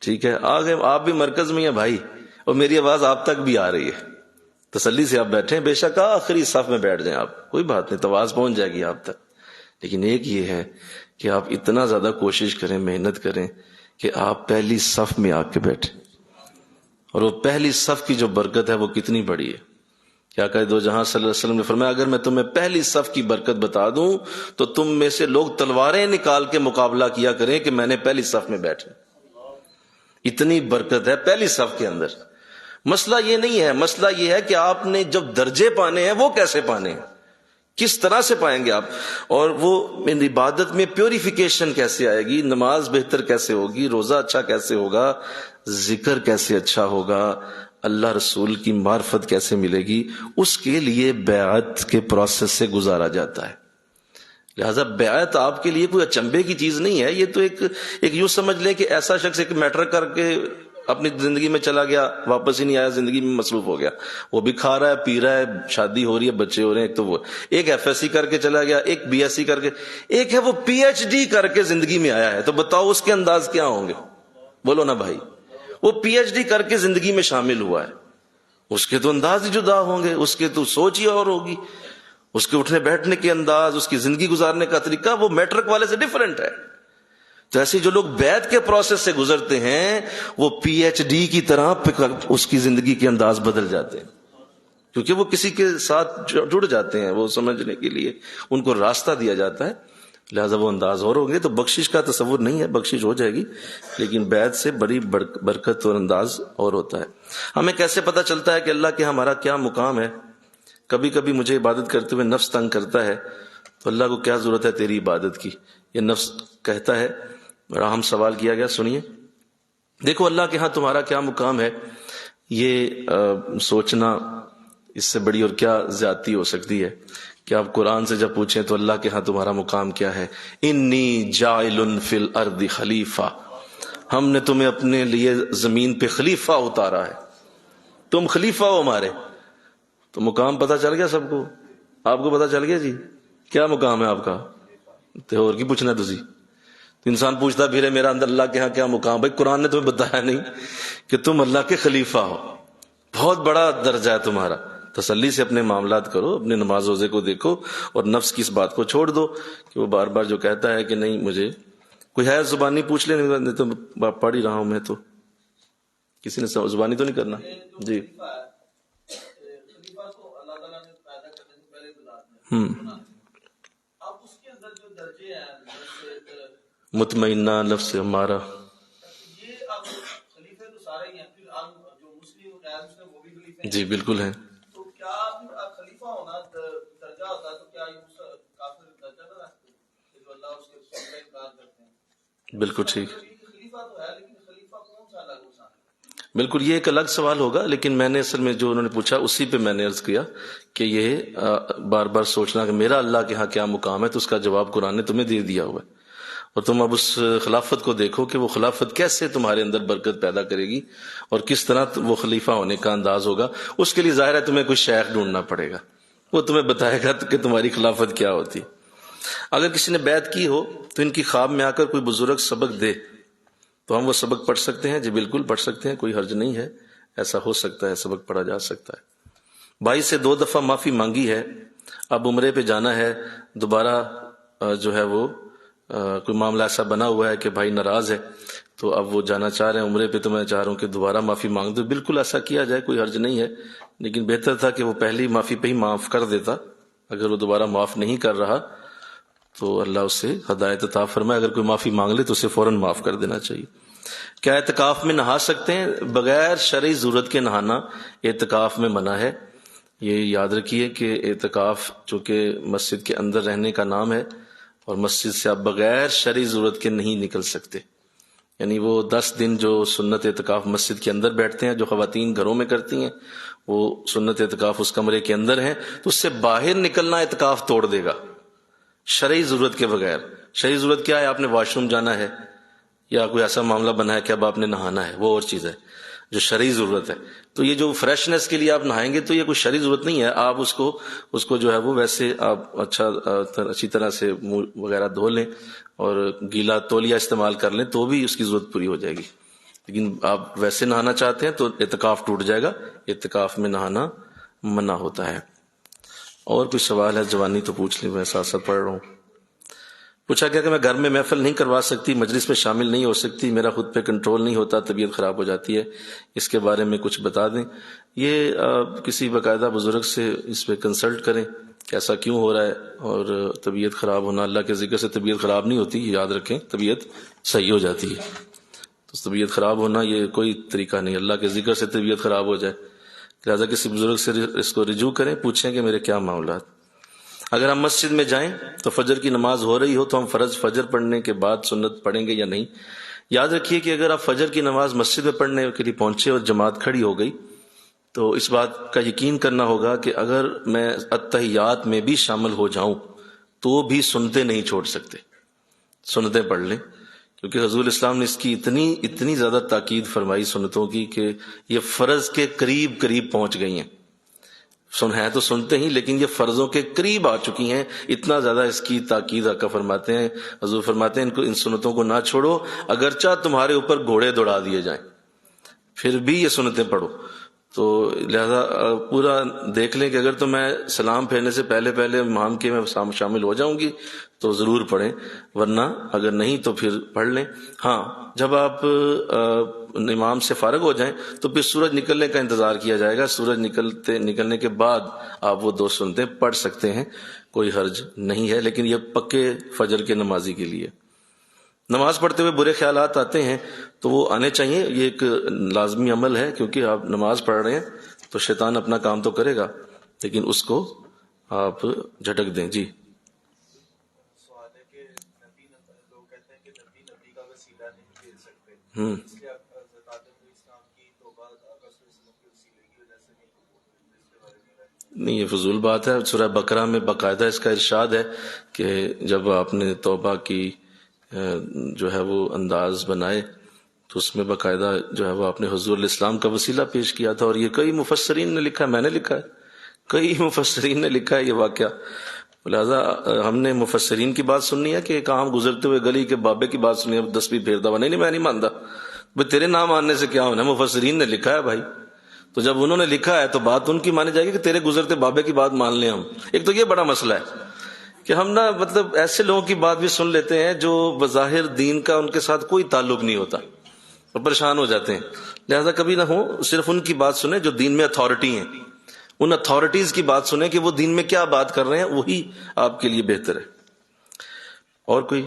ٹھیک ہے، آگے آپ بھی مرکز میں ہیں بھائی، اور میری آواز آپ تک بھی آ رہی ہے، تسلی سے آپ بیٹھیں، بے شک آخری صف میں بیٹھ جائیں آپ، کوئی بات نہیں، تو آواز پہنچ جائے گی آپ تک. لیکن ایک یہ ہے کہ آپ اتنا زیادہ کوشش کریں، محنت کریں کہ آپ پہلی صف میں آ کے بیٹھیں. اور وہ پہلی صف کی جو برکت ہے وہ کتنی بڑی ہے. کیا کہ دو جہاں صلی اللہ علیہ وسلم نے فرمایا اگر میں تمہیں پہلی صف کی برکت بتا دوں تو تم میں سے لوگ تلواریں نکال کے مقابلہ کیا کریں کہ میں نے پہلی صف میں بیٹھا. اتنی برکت ہے پہلی صف کے اندر. مسئلہ یہ نہیں ہے، مسئلہ یہ ہے کہ آپ نے جب درجے پانے ہیں وہ کیسے پانے ہیں، کس طرح سے پائیں گے آپ، اور وہ عبادت میں پیوریفیکیشن کیسے آئے گی، نماز بہتر کیسے ہوگی، روزہ اچھا کیسے ہوگا، ذکر کیسے اچھا ہوگا، اللہ رسول کی معرفت کیسے ملے گی، اس کے لیے بیعت کے پروسیس سے گزارا جاتا ہے. لہذا بیعت آپ کے لیے کوئی اچنبے کی چیز نہیں ہے. یہ تو ایک یوں سمجھ لیں کہ ایسا شخص ایک میٹرک کر کے اپنی زندگی میں چلا گیا، واپس ہی نہیں آیا، زندگی میں مصروف ہو گیا، وہ بھی کھا رہا ہے، پی رہا ہے، شادی ہو رہی ہے، بچے ہو رہے ہیں. ایک تو وہ ایک ایف ایس سی کر کے چلا گیا، ایک بی ایس سی کر کے، ایک ہے وہ پی ایچ ڈی کر کے زندگی میں آیا ہے. تو بتاؤ اس کے انداز کیا ہوں گے؟ بولو نا بھائی. وہ پی ایچ ڈی کر کے زندگی میں شامل ہوا ہے، اس کے تو انداز ہی جدا ہوں گے، اس کے تو سوچ ہی اور ہوگی، اس کے اٹھنے بیٹھنے کے انداز، اس کی زندگی گزارنے کا طریقہ وہ میٹرک والے سے ڈیفرنٹ ہے. تو ایسے جو لوگ بیعت کے پروسیس سے گزرتے ہیں وہ پی ایچ ڈی کی طرح اس کی زندگی کے انداز بدل جاتے ہیں، کیونکہ وہ کسی کے ساتھ جڑ جاتے ہیں، وہ سمجھنے کے لیے ان کو راستہ دیا جاتا ہے. لہذا وہ انداز اور ہوں گے. تو بخشش کا تصور نہیں ہے، بخشش ہو جائے گی، لیکن بیعت سے بڑی برکت اور انداز اور ہوتا ہے. ہمیں کیسے پتہ چلتا ہے کہ اللہ کے ہمارا کیا مقام ہے؟ کبھی کبھی مجھے عبادت کرتے ہوئے نفس تنگ کرتا ہے، تو اللہ کو کیا ضرورت ہے تیری عبادت کی، یہ نفس کہتا ہے. بڑا اہم سوال کیا گیا، سنیے. دیکھو اللہ کے ہاں تمہارا کیا مقام ہے، یہ سوچنا اس سے بڑی اور کیا زیادتی ہو سکتی ہے کہ آپ قرآن سے جب پوچھیں تو اللہ کے ہاں تمہارا مقام کیا ہے. انی جاعل فی الارض خلیفہ، ہم نے تمہیں اپنے لیے زمین پہ خلیفہ اتارا ہے، تم خلیفہ ہو ہمارے. تو مقام پتہ چل گیا سب کو، آپ کو پتہ چل گیا جی کیا مقام ہے آپ کا. تو اور کی پوچھنا تسی، تو انسان پوچھتا پھر میرا اندر اللہ کے ہاں کیا مقام. بھائی قرآن نے تمہیں بتایا نہیں کہ تم اللہ کے خلیفہ ہو، بہت بڑا درجہ ہے تمہارا. تسلی سے اپنے معاملات کرو، اپنے نماز روزے کو دیکھو، اور نفس کی اس بات کو چھوڑ دو کہ وہ بار بار جو کہتا ہے کہ نہیں مجھے کوئی ہے زبانی پوچھ لے، نہیں تو پڑھ ہی رہا ہوں میں، تو کسی نے زبانی تو نہیں کرنا. جی مطمئنہ نفس ہمارا، جی بالکل ہے. تو کیا خلیفہ ہونا درجہ ہوتا ہے، تو کیا یہ کافر درجہ نہ رکھتے جو اللہ اس کے سب کا انکار کرتے ہیں؟ بالکل ٹھیک، خلیفہ تو ہے لیکن خلیفہ کون سا الگ ہو سکتا ہے؟ بالکل یہ ایک الگ سوال ہوگا، لیکن میں نے اصل میں جو انہوں نے پوچھا اسی پہ میں نے عرض کیا کہ یہ بار بار سوچنا کہ میرا اللہ کے ہاں کیا مقام ہے، تو اس کا جواب قرآن نے تمہیں دے دیا ہوا ہے. اور تم اب اس خلافت کو دیکھو کہ وہ خلافت کیسے تمہارے اندر برکت پیدا کرے گی اور کس طرح وہ خلیفہ ہونے کا انداز ہوگا. اس کے لیے ظاہر ہے تمہیں کوئی شیخ ڈھونڈنا پڑے گا، وہ تمہیں بتائے گا کہ تمہاری خلافت کیا ہوتی. اگر کسی نے بیعت کی ہو تو ان کی خواب میں آ کر کوئی بزرگ سبق دے تو ہم وہ سبق پڑھ سکتے ہیں. جی بالکل پڑھ سکتے ہیں، کوئی حرج نہیں ہے، ایسا ہو سکتا ہے، سبق پڑھا جا سکتا ہے. بھائی سے 2 دفعہ معافی مانگی ہے، اب عمرے پہ جانا ہے، دوبارہ جو ہے وہ کوئی معاملہ ایسا بنا ہوا ہے کہ بھائی ناراض ہے، تو اب وہ جانا چاہ رہے ہیں عمرے پہ، تو میں چاہ رہا ہوں کہ دوبارہ معافی مانگ دو. بالکل ایسا کیا جائے، کوئی حرج نہیں ہے، لیکن بہتر تھا کہ وہ پہلی معافی پہ ہی معاف کر دیتا. اگر وہ دوبارہ معاف نہیں کر رہا تو اللہ اسے ہدایت عطا فرمائے، اگر کوئی معافی مانگ لے تو اسے فوراً معاف کر دینا چاہیے. کیا اعتکاف میں نہا سکتے ہیں؟ بغیر شرعی ضرورت کے نہانا اعتکاف میں منع ہے. یہ یاد رکھیے کہ اعتکاف چونکہ مسجد کے اندر رہنے کا نام ہے، اور مسجد سے آپ بغیر شرعی ضرورت کے نہیں نکل سکتے. یعنی وہ 10 دن جو سنت اعتکاف مسجد کے اندر بیٹھتے ہیں، جو خواتین گھروں میں کرتی ہیں، وہ سنت اعتکاف اس کمرے کے اندر ہیں، تو اس سے باہر نکلنا اعتکاف توڑ دے گا شرعی ضرورت کے بغیر. شرعی ضرورت کیا ہے؟ آپ نے واش روم جانا ہے، یا کوئی ایسا معاملہ بنا ہے کہ اب آپ نے نہانا ہے، وہ اور چیز ہے جو شرعی ضرورت ہے. تو یہ جو فریشنس کے لیے آپ نہائیں گے تو یہ کوئی شرعی ضرورت نہیں ہے. آپ اس کو جو ہے وہ ویسے آپ اچھی طرح سے منہ وغیرہ دھو لیں اور گیلا تولیہ استعمال کر لیں تو بھی اس کی ضرورت پوری ہو جائے گی. لیکن آپ ویسے نہانا چاہتے ہیں تو اعتکاف ٹوٹ جائے گا. اعتکاف میں نہانا منع ہوتا ہے. اور کوئی سوال ہے جوانی تو پوچھ لیں، میں ساتھ ساتھ پڑھ رہا ہوں. پوچھا گیا کہ میں گھر میں محفل نہیں کروا سکتی، مجلس میں شامل نہیں ہو سکتی، میرا خود پہ کنٹرول نہیں ہوتا، طبیعت خراب ہو جاتی ہے، اس کے بارے میں کچھ بتا دیں. یہ کسی باقاعدہ بزرگ سے اس پہ کنسلٹ کریں کہ ایسا کیوں ہو رہا ہے. اور طبیعت خراب ہونا، اللہ کے ذکر سے طبیعت خراب نہیں ہوتی، یاد رکھیں، طبیعت صحیح ہو جاتی ہے. تو طبیعت خراب ہونا یہ کوئی طریقہ نہیں، اللہ کے ذکر سے طبیعت خراب ہو جائے. لہٰذا کسی بزرگ سے اس کو رجوع کریں، پوچھیں کہ میرے کیا معاملات. اگر ہم مسجد میں جائیں تو فجر کی نماز ہو رہی ہو تو ہم فرض فجر پڑھنے کے بعد سنت پڑھیں گے یا نہیں. یاد رکھیے کہ اگر آپ فجر کی نماز مسجد میں پڑھنے کے لیے پہنچے اور جماعت کھڑی ہو گئی تو اس بات کا یقین کرنا ہوگا کہ اگر میں اتحیات میں بھی شامل ہو جاؤں تو بھی سنتیں نہیں چھوڑ سکتے، سنتیں پڑھ لیں. کیونکہ حضور اسلام نے اس کی اتنی زیادہ تاکید فرمائی سنتوں کی کہ یہ فرض کے قریب پہنچ گئی ہیں. ہے تو سنتے ہی لیکن یہ فرضوں کے قریب آ چکی ہیں. اتنا زیادہ اس کی تاکید آقا فرماتے ہیں، حضور فرماتے ہیں ان سنتوں کو نہ چھوڑو، اگرچہ تمہارے اوپر گھوڑے دوڑا دیے جائیں پھر بھی یہ سنتیں پڑھو. تو لہذا پورا دیکھ لیں کہ اگر تو میں سلام پھیرنے سے پہلے امام کے میں شامل ہو جاؤں گی تو ضرور پڑھیں، ورنہ اگر نہیں تو پھر پڑھ لیں. ہاں جب آپ امام سے فارغ ہو جائیں تو پھر سورج نکلنے کا انتظار کیا جائے گا. سورج نکلنے کے بعد آپ وہ 2 سنتیں پڑھ سکتے ہیں، کوئی حرج نہیں ہے. لیکن یہ پکے فجر کے نمازی کے لیے. نماز پڑھتے ہوئے برے خیالات آتے ہیں تو وہ آنے چاہیے، یہ ایک لازمی عمل ہے کیونکہ آپ نماز پڑھ رہے ہیں تو شیطان اپنا کام تو کرے گا لیکن اس کو آپ جھٹک دیں. جی سوال ہے کہ لوگ کہتے ہیں کہ نبی کا وسیلہ نہیں دے سکتے، اس لیے حضرت آدم علیہ السلام کی توبہ رسول کے وسیلے کی وجہ سے نہیں قبول، اس کے بارے میں نہیں، یہ فضول بات ہے. سورہ بقرہ میں باقاعدہ اس کا ارشاد ہے کہ جب آپ نے توبہ کی جو ہے وہ انداز بنائے تو اس میں باقاعدہ جو ہے وہ آپ نے حضور علیہ السلام کا وسیلہ پیش کیا تھا. اور یہ کئی مفسرین نے لکھا ہے، میں نے لکھا ہے، کئی مفسرین نے لکھا ہے یہ واقعہ. لہٰذا ہم نے مفسرین کی بات سننی ہے کہ ایک عام گزرتے ہوئے گلی کے بابے کی بات سنی ہے 10 بھی پھیرتا ہوا؟ نہیں میں نہیں مانتا بھائی، تیرے نام ماننے سے کیا ہونا، مفسرین نے لکھا ہے بھائی. تو جب انہوں نے لکھا ہے تو بات ان کی مانی جائے گی کہ تیرے گزرتے بابے کی بات مان لیں ہم. ایک تو یہ بڑا مسئلہ ہے کہ ہم نا مطلب ایسے لوگوں کی بات بھی سن لیتے ہیں جو بظاہر دین کا ان کے ساتھ کوئی تعلق نہیں ہوتا اور پریشان ہو جاتے ہیں. لہذا کبھی نہ ہو، صرف ان کی بات سنیں جو دین میں اتھارٹی ہیں، ان اتھارٹیز کی بات سنیں کہ وہ دین میں کیا بات کر رہے ہیں، وہی آپ کے لیے بہتر ہے. اور کوئی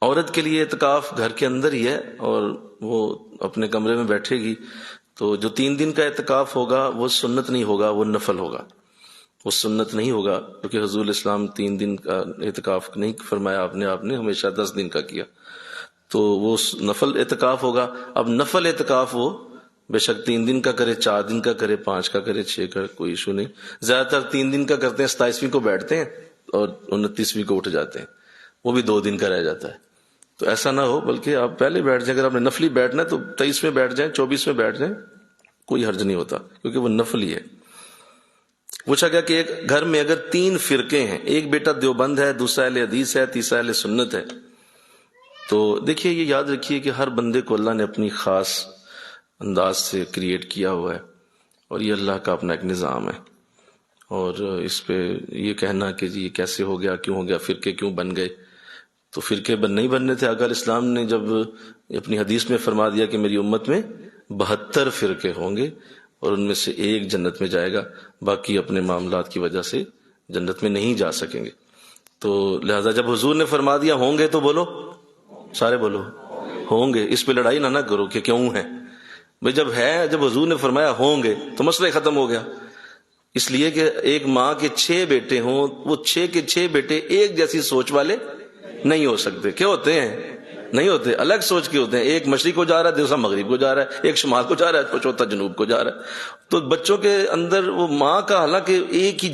عورت کے لیے اعتکاف گھر کے اندر ہی ہے اور وہ اپنے کمرے میں بیٹھے گی تو جو 3 دن کا اعتکاف ہوگا وہ سنت نہیں ہوگا، وہ نفل ہوگا، وہ سنت نہیں ہوگا کیونکہ حضور اسلام 3 دن کا اعتکاف نہیں فرمایا آپ نے ہمیشہ 10 دن کا کیا. تو وہ نفل اعتکاف ہوگا. اب نفل اعتکاف وہ بے شک 3 دن کا کرے، 4 دن کا کرے، 5 کا کرے، 6 کا، کوئی ایشو نہیں. زیادہ تر 3 دن کا کرتے ہیں، 27ویں کو بیٹھتے ہیں اور 29ویں کو اٹھ جاتے ہیں، وہ بھی 2 دن کا رہ جاتا ہے. تو ایسا نہ ہو، بلکہ آپ پہلے بیٹھ جائیں. اگر آپ نے نفلی بیٹھنا ہے تو 23 میں بیٹھ جائیں، 24 میں بیٹھ جائیں، کوئی حرج نہیں ہوتا کیونکہ وہ نفلی ہے. پوچھا گیا کہ ایک گھر میں اگر 3 فرقے ہیں، ایک بیٹا دیوبند ہے، دوسرا اہل حدیث ہے، تیسرا اہل سنت ہے، تو دیکھیے یہ یاد رکھیے کہ ہر بندے کو اللہ نے اپنی خاص انداز سے کریٹ کیا ہوا ہے اور یہ اللہ کا اپنا ایک نظام ہے. اور اس پہ یہ کہنا کہ جی یہ کیسے ہو گیا، کیوں ہو گیا، فرقے کیوں بن گئے، تو فرقے نہیں بننے تھے. آقا علیہ السلام نے جب اپنی حدیث میں فرما دیا کہ میری امت میں 72 فرقے ہوں گے اور ان میں سے ایک جنت میں جائے گا، باقی اپنے معاملات کی وجہ سے جنت میں نہیں جا سکیں گے. تو لہذا جب حضور نے فرما دیا ہوں گے تو بولو، سارے بولو ہوں گے. اس پہ لڑائی نہ کرو کہ کیوں ہے بھائی، جب حضور نے فرمایا ہوں گے تو مسئلہ ختم ہو گیا. اس لیے کہ ایک ماں کے 6 بیٹے ہوں، وہ 6 کے 6 بیٹے ایک جیسی سوچ والے نہیں ہو سکتے. کیا ہوتے ہیں؟ نہیں ہوتے، الگ سوچ کے ہوتے ہیں. ایک مشرق کو جا رہا ہے، دوسرا مغرب کو جا رہا ہے، ایک شمال کو جا رہا ہے تو چوتھا جنوب کو جا رہا ہے. تو بچوں کے اندر وہ ماں کا، حالانکہ ایک ہی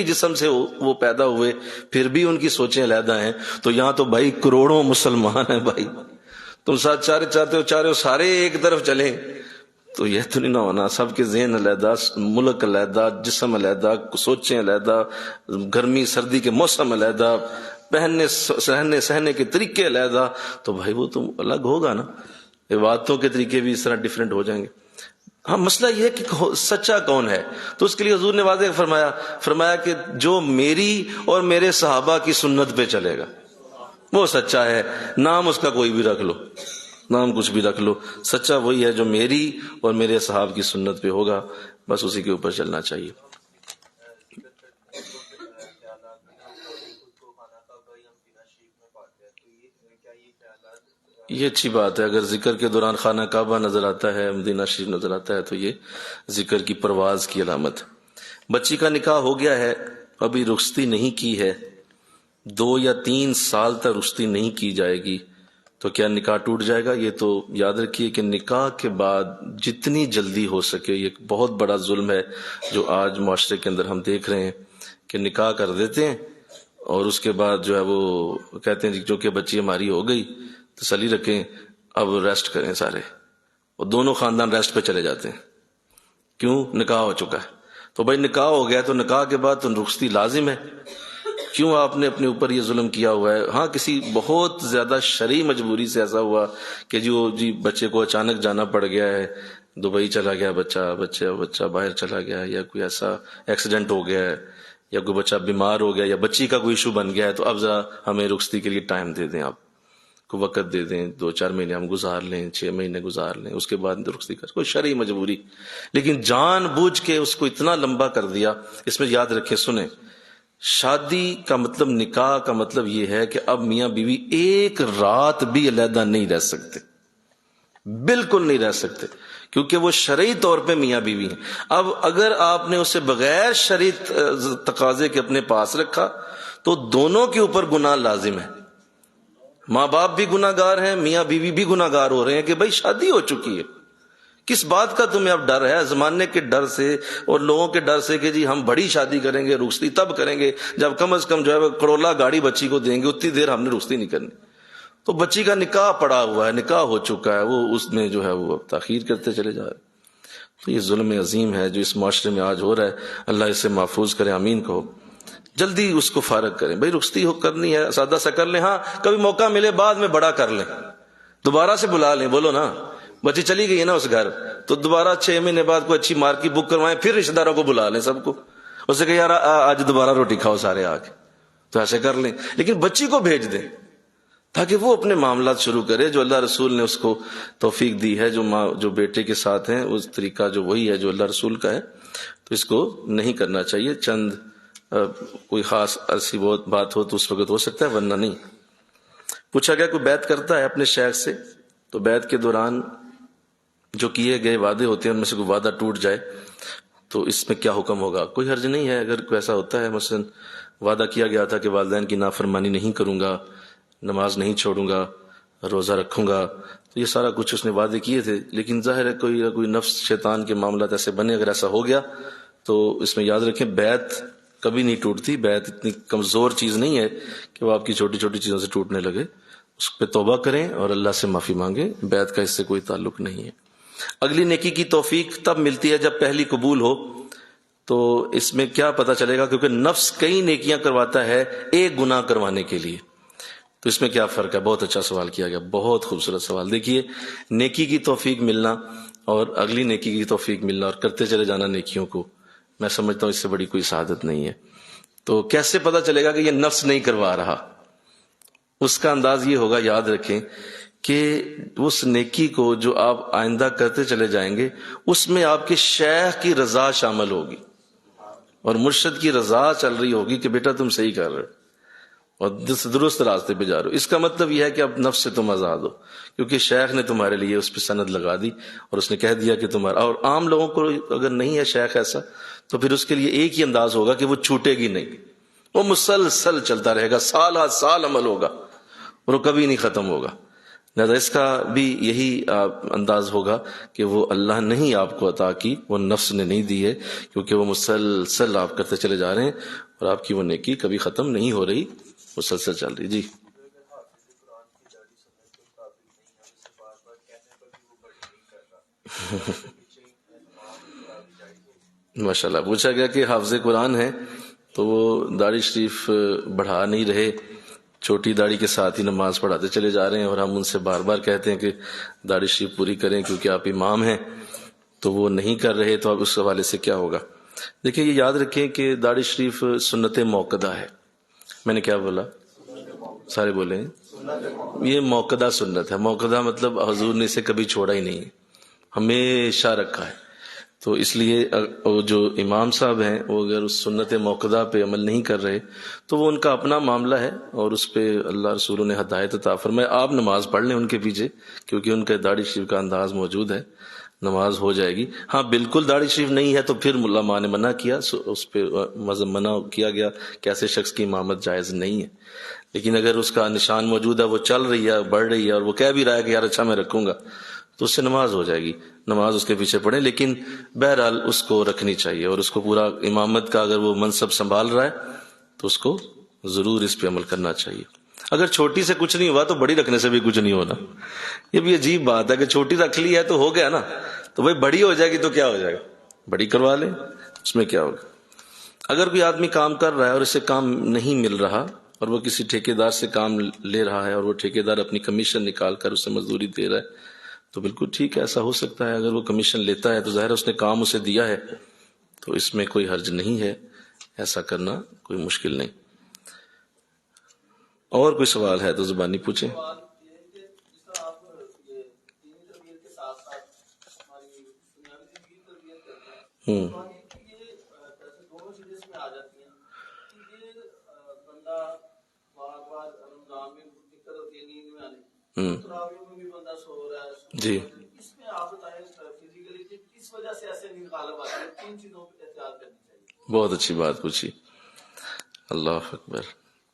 جسم سے وہ پیدا ہوئے، پھر بھی ان کی سوچیں علیحدہ ہیں. تو یہاں تو بھائی کروڑوں مسلمان ہیں بھائی، تم ساتھ چاہتے ہو سارے ایک طرف چلیں، تو یہ تو نہیں نہ ہونا. سب کے ذہن علیحدہ، ملک علیحدہ، جسم علیحدہ، سوچیں علیحدہ، گرمی سردی کے موسم علیحدہ، پہننے سہنے کے طریقے علیحدہ. تو بھائی وہ تو الگ ہوگا نا، عبادتوں کے طریقے بھی اس طرح ڈیفرنٹ ہو جائیں گے. ہاں مسئلہ یہ ہے کہ سچا کون ہے. تو اس کے لیے حضور نے واضح فرمایا کہ جو میری اور میرے صحابہ کی سنت پہ چلے گا وہ سچا ہے. نام اس کا کوئی بھی رکھ لو، نام کچھ بھی رکھ لو، سچا وہی ہے جو میری اور میرے صحاب کی سنت پہ ہوگا، بس اسی کے اوپر چلنا چاہیے. یہ اچھی بات ہے. اگر ذکر کے دوران خانہ کعبہ نظر آتا ہے، مدینہ شریف نظر آتا ہے، تو یہ ذکر کی پرواز کی علامت. بچی کا نکاح ہو گیا ہے، ابھی رخصتی نہیں کی ہے، 2 یا 3 سال تک رخصتی نہیں کی جائے گی، تو کیا نکاح ٹوٹ جائے گا؟ یہ تو یاد رکھیے کہ نکاح کے بعد جتنی جلدی ہو سکے، یہ بہت بڑا ظلم ہے جو آج معاشرے کے اندر ہم دیکھ رہے ہیں کہ نکاح کر دیتے ہیں اور اس کے بعد جو ہے وہ کہتے ہیں جو کہ بچی ہماری ہو گئی، تسلی رکھیں، اب ریسٹ کریں سارے، اور دونوں خاندان ریسٹ پہ چلے جاتے ہیں. کیوں؟ نکاح ہو چکا ہے. تو بھائی نکاح ہو گیا تو نکاح کے بعد تو رخصتی لازم ہے. کیوں آپ نے اپنے اوپر یہ ظلم کیا ہوا ہے؟ ہاں کسی بہت زیادہ شرعی مجبوری سے ایسا ہوا کہ جی بچے کو اچانک جانا پڑ گیا ہے، دبئی چلا گیا بچہ باہر چلا گیا، یا کوئی ایسا ایکسیڈنٹ ہو گیا ہے، یا کوئی بچہ بیمار ہو گیا، یا بچی کا کوئی ایشو بن گیا ہے، تو اب ذرا ہمیں رخصتی کے لیے ٹائم دے دیں، آپ کو وقت دے دیں، 2-4 مہینے ہم گزار لیں، 6 مہینے گزار لیں، اس کے بعد رخصتی کر، کوئی شرعی مجبوری. لیکن جان بوجھ کے اس کو اتنا لمبا کر دیا. اس میں یاد رکھیں، سنیں، شادی کا مطلب، نکاح کا مطلب یہ ہے کہ اب میاں بیوی ایک رات بھی علیحدہ نہیں رہ سکتے، بالکل نہیں رہ سکتے، کیونکہ وہ شرعی طور پہ میاں بیوی ہیں. اب اگر آپ نے اسے بغیر شرعی تقاضے کے اپنے پاس رکھا تو دونوں کے اوپر گناہ لازم ہے. ماں باپ بھی گناہ گار ہیں، میاں بیوی بھی گناہ گار ہو رہے ہیں کہ بھائی شادی ہو چکی ہے. کس بات کا تمہیں اب ڈر ہے؟ زمانے کے ڈر سے اور لوگوں کے ڈر سے کہ جی ہم بڑی شادی کریں گے، رخصتی تب کریں گے جب کم از کم جو ہے کروڑا گاڑی بچی کو دیں گے، اتنی دیر ہم نے رخصتی نہیں کرنی. تو بچی کا نکاح پڑا ہوا ہے، نکاح ہو چکا ہے، وہ اس میں جو ہے وہ تاخیر کرتے چلے جا رہے. تو یہ ظلم عظیم ہے جو اس معاشرے میں آج ہو رہا ہے. اللہ اسے محفوظ کرے، آمین کہو. جلدی اس کو فارغ کریں. بھائی رخصتی ہو کرنی ہے، سادہ سا کر لیں، ہاں کبھی موقع ملے بعد میں بڑا کر لیں، دوبارہ سے بلا لیں. بولو نا، بچی چلی گئی ہے نا اس گھر، تو دوبارہ 6 مہینے بعد کوئی اچھی مارکیٹ بک کروائیں، پھر رشتہ داروں کو بلا لیں سب کو، اس سے کہ یار آج دوبارہ روٹی کھاؤ سارے آ کے. تو ایسے کر لیں. لیکن بچی کو بھیج دیں تاکہ وہ اپنے معاملات شروع کرے جو اللہ رسول نے اس کو توفیق دی ہے. جو ماں جو بیٹے کے ساتھ ہیں اس طریقہ جو وہی ہے جو اللہ رسول کا ہے، تو اس کو نہیں کرنا چاہیے. چند کوئی خاص ایسی بات ہو تو اس وقت ہو سکتا ہے، ورنہ نہیں. پوچھا گیا کوئی بیعت کرتا ہے اپنے شیخ سے، تو بیعت کے دوران جو کیے گئے وعدے ہوتے ہیں ان میں سے کوئی وعدہ ٹوٹ جائے تو اس میں کیا حکم ہوگا؟ کوئی حرج نہیں ہے. اگر کوئی ایسا ہوتا ہے، مثلا وعدہ کیا گیا تھا کہ والدین کی نافرمانی نہیں کروں گا، نماز نہیں چھوڑوں گا، روزہ رکھوں گا، تو یہ سارا کچھ اس نے وعدے کیے تھے، لیکن ظاہر ہے کوئی نفس شیطان کے معاملات ایسے بنے، اگر ایسا ہو گیا تو اس میں یاد رکھیں بیعت کبھی نہیں ٹوٹتی. بیعت اتنی کمزور چیز نہیں ہے کہ وہ آپ کی چھوٹی چھوٹی چیزوں سے ٹوٹنے لگے. اس پہ توبہ کریں اور اللہ سے معافی مانگیں. بیعت کا اس سے کوئی تعلق نہیں ہے. اگلی نیکی کی توفیق تب ملتی ہے جب پہلی قبول ہو. تو اس میں کیا پتہ چلے گا؟ کیونکہ نفس کئی نیکیاں کرواتا ہے ایک گناہ کروانے کے لیے. تو اس میں کیا فرق ہے؟ بہت اچھا سوال کیا گیا، بہت خوبصورت سوال. دیکھیے، نیکی کی توفیق ملنا اور اگلی نیکی کی توفیق ملنا اور کرتے چلے جانا نیکیوں کو، میں سمجھتا ہوں اس سے بڑی کوئی سعادت نہیں ہے. تو کیسے پتہ چلے گا کہ یہ نفس نہیں کروا رہا؟ اس کا انداز یہ ہوگا، یاد رکھیں کہ اس نیکی کو جو آپ آئندہ کرتے چلے جائیں گے اس میں آپ کے شیخ کی رضا شامل ہوگی اور مرشد کی رضا چل رہی ہوگی کہ بیٹا تم صحیح کر رہے ہو اور درست راستے پہ جا رہے ہو. اس کا مطلب یہ ہے کہ اب نفس سے تم آزاد ہو، کیونکہ شیخ نے تمہارے لیے اس پہ سند لگا دی اور اس نے کہہ دیا کہ تمہارا. اور عام لوگوں کو اگر نہیں ہے شیخ ایسا، تو پھر اس کے لیے ایک ہی انداز ہوگا کہ وہ چھوٹے گی نہیں، وہ مسلسل چلتا رہے گا، سال ہر سال عمل ہوگا اور وہ کبھی نہیں ختم ہوگا. لہذا اس کا بھی یہی انداز ہوگا کہ وہ اللہ نے ہی آپ کو عطا کی، وہ نفس نے نہیں دی ہے، کیونکہ وہ مسلسل آپ کرتے چلے جا رہے ہیں اور آپ کی وہ نیکی کبھی ختم نہیں ہو رہی، مسلسل چل رہی. جی ماشاء اللہ. پوچھا گیا کہ حافظ قرآن ہے تو وہ داڑھی شریف بڑھا نہیں رہے، چھوٹی داڑھی کے ساتھ ہی نماز پڑھاتے چلے جا رہے ہیں، اور ہم ان سے بار بار کہتے ہیں کہ داڑھی شریف پوری کریں کیونکہ آپ امام ہیں، تو وہ نہیں کر رہے، تو اب اس حوالے سے کیا ہوگا؟ دیکھیں یہ یاد رکھیں کہ داڑھی شریف سنت موقدہ ہے. میں نے کیا بولا؟ سارے بولے ہیں یہ موقدہ سنت ہے. موقدہ مطلب حضور نے اسے کبھی چھوڑا ہی نہیں ہے، ہمیشہ رکھا ہے. تو اس لیے جو امام صاحب ہیں وہ اگر اس سنت موقدہ پہ عمل نہیں کر رہے تو وہ ان کا اپنا معاملہ ہے، اور اس پہ اللہ رسول نے ہدایت عطا فرمائے. آپ نماز پڑھ لیں ان کے پیچھے، کیونکہ ان کے داڑھی شریف کا انداز موجود ہے، نماز ہو جائے گی. ہاں بالکل داڑھی شریف نہیں ہے تو پھر علماء نے منع کیا، اس پہ منع کیا گیا کہ ایسے شخص کی امامت جائز نہیں ہے. لیکن اگر اس کا نشان موجود ہے، وہ چل رہی ہے، بڑھ رہی ہے، اور وہ کہہ بھی رہا ہے کہ یار اچھا میں رکھوں گا، تو اس سے نماز ہو جائے گی، نماز اس کے پیچھے پڑھیں. لیکن بہرحال اس کو رکھنی چاہیے، اور اس کو پورا امامت کا اگر وہ منصب سنبھال رہا ہے تو اس کو ضرور اس پہ عمل کرنا چاہیے. اگر چھوٹی سے کچھ نہیں ہوا تو بڑی رکھنے سے بھی کچھ نہیں ہونا. یہ بھی عجیب بات ہے کہ چھوٹی رکھ لی ہے تو ہو گیا نا، تو بھائی بڑی ہو جائے گی تو کیا ہو جائے گا، بڑی کروا لیں، اس میں کیا ہوگا. اگر کوئی آدمی کام کر رہا ہے اور اسے کام نہیں مل رہا، اور وہ کسی ٹھیکیدار سے کام لے رہا ہے، اور وہ ٹھیکیدار اپنی کمیشن نکال کر اسے مزدوری دے رہا ہے، تو بالکل ٹھیک ہے، ایسا ہو سکتا ہے. اگر وہ کمیشن لیتا ہے تو ظاہر ہے اس نے کام اسے دیا ہے، تو اس میں کوئی حرج نہیں ہے، ایسا کرنا کوئی مشکل نہیں. اور کوئی سوال ہے تو زبانی پوچھیں. جی بہت اچھی بات پوچھی، اللہ اکبر.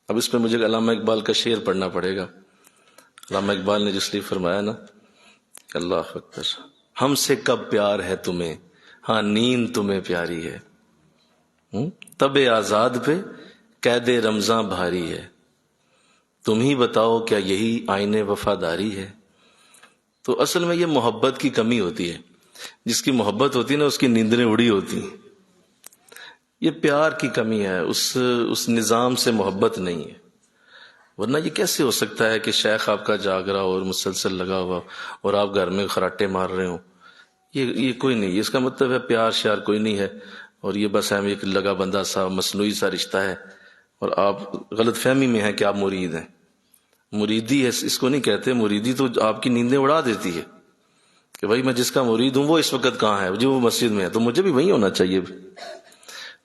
اب اس پہ مجھے علامہ اقبال کا شعر پڑھنا پڑے گا. علامہ اقبال نے جس لیے فرمایا نا، اللہ اکبر، ہم سے کب پیار ہے تمہیں، ہاں نیند تمہیں پیاری ہے، تب آزاد پہ قید رمضاں بھاری ہے، تم ہی بتاؤ کیا یہی آئین وفاداری ہے. تو اصل میں یہ محبت کی کمی ہوتی ہے. جس کی محبت ہوتی ہے نا اس کی نیندیں اڑی ہوتی ہیں. یہ پیار کی کمی ہے، اس نظام سے محبت نہیں ہے. ورنہ یہ کیسے ہو سکتا ہے کہ شیخ آپ کا جاگ رہا ہو اور مسلسل لگا ہوا اور آپ گھر میں خراٹے مار رہے ہوں؟ یہ کوئی نہیں. اس کا مطلب ہے پیار شیار کوئی نہیں ہے، اور یہ بس ہم ایک لگا بندہ سا مصنوعی سا رشتہ ہے، اور آپ غلط فہمی میں ہیں کہ آپ مرید ہیں. مریدی ہے اس کو نہیں کہتے. مریدی تو آپ کی نیندیں اڑا دیتی ہے کہ بھائی میں جس کا مرید ہوں وہ اس وقت کہاں ہے، جو وہ مسجد میں ہے، تو مجھے بھی وہیں ہونا چاہیے.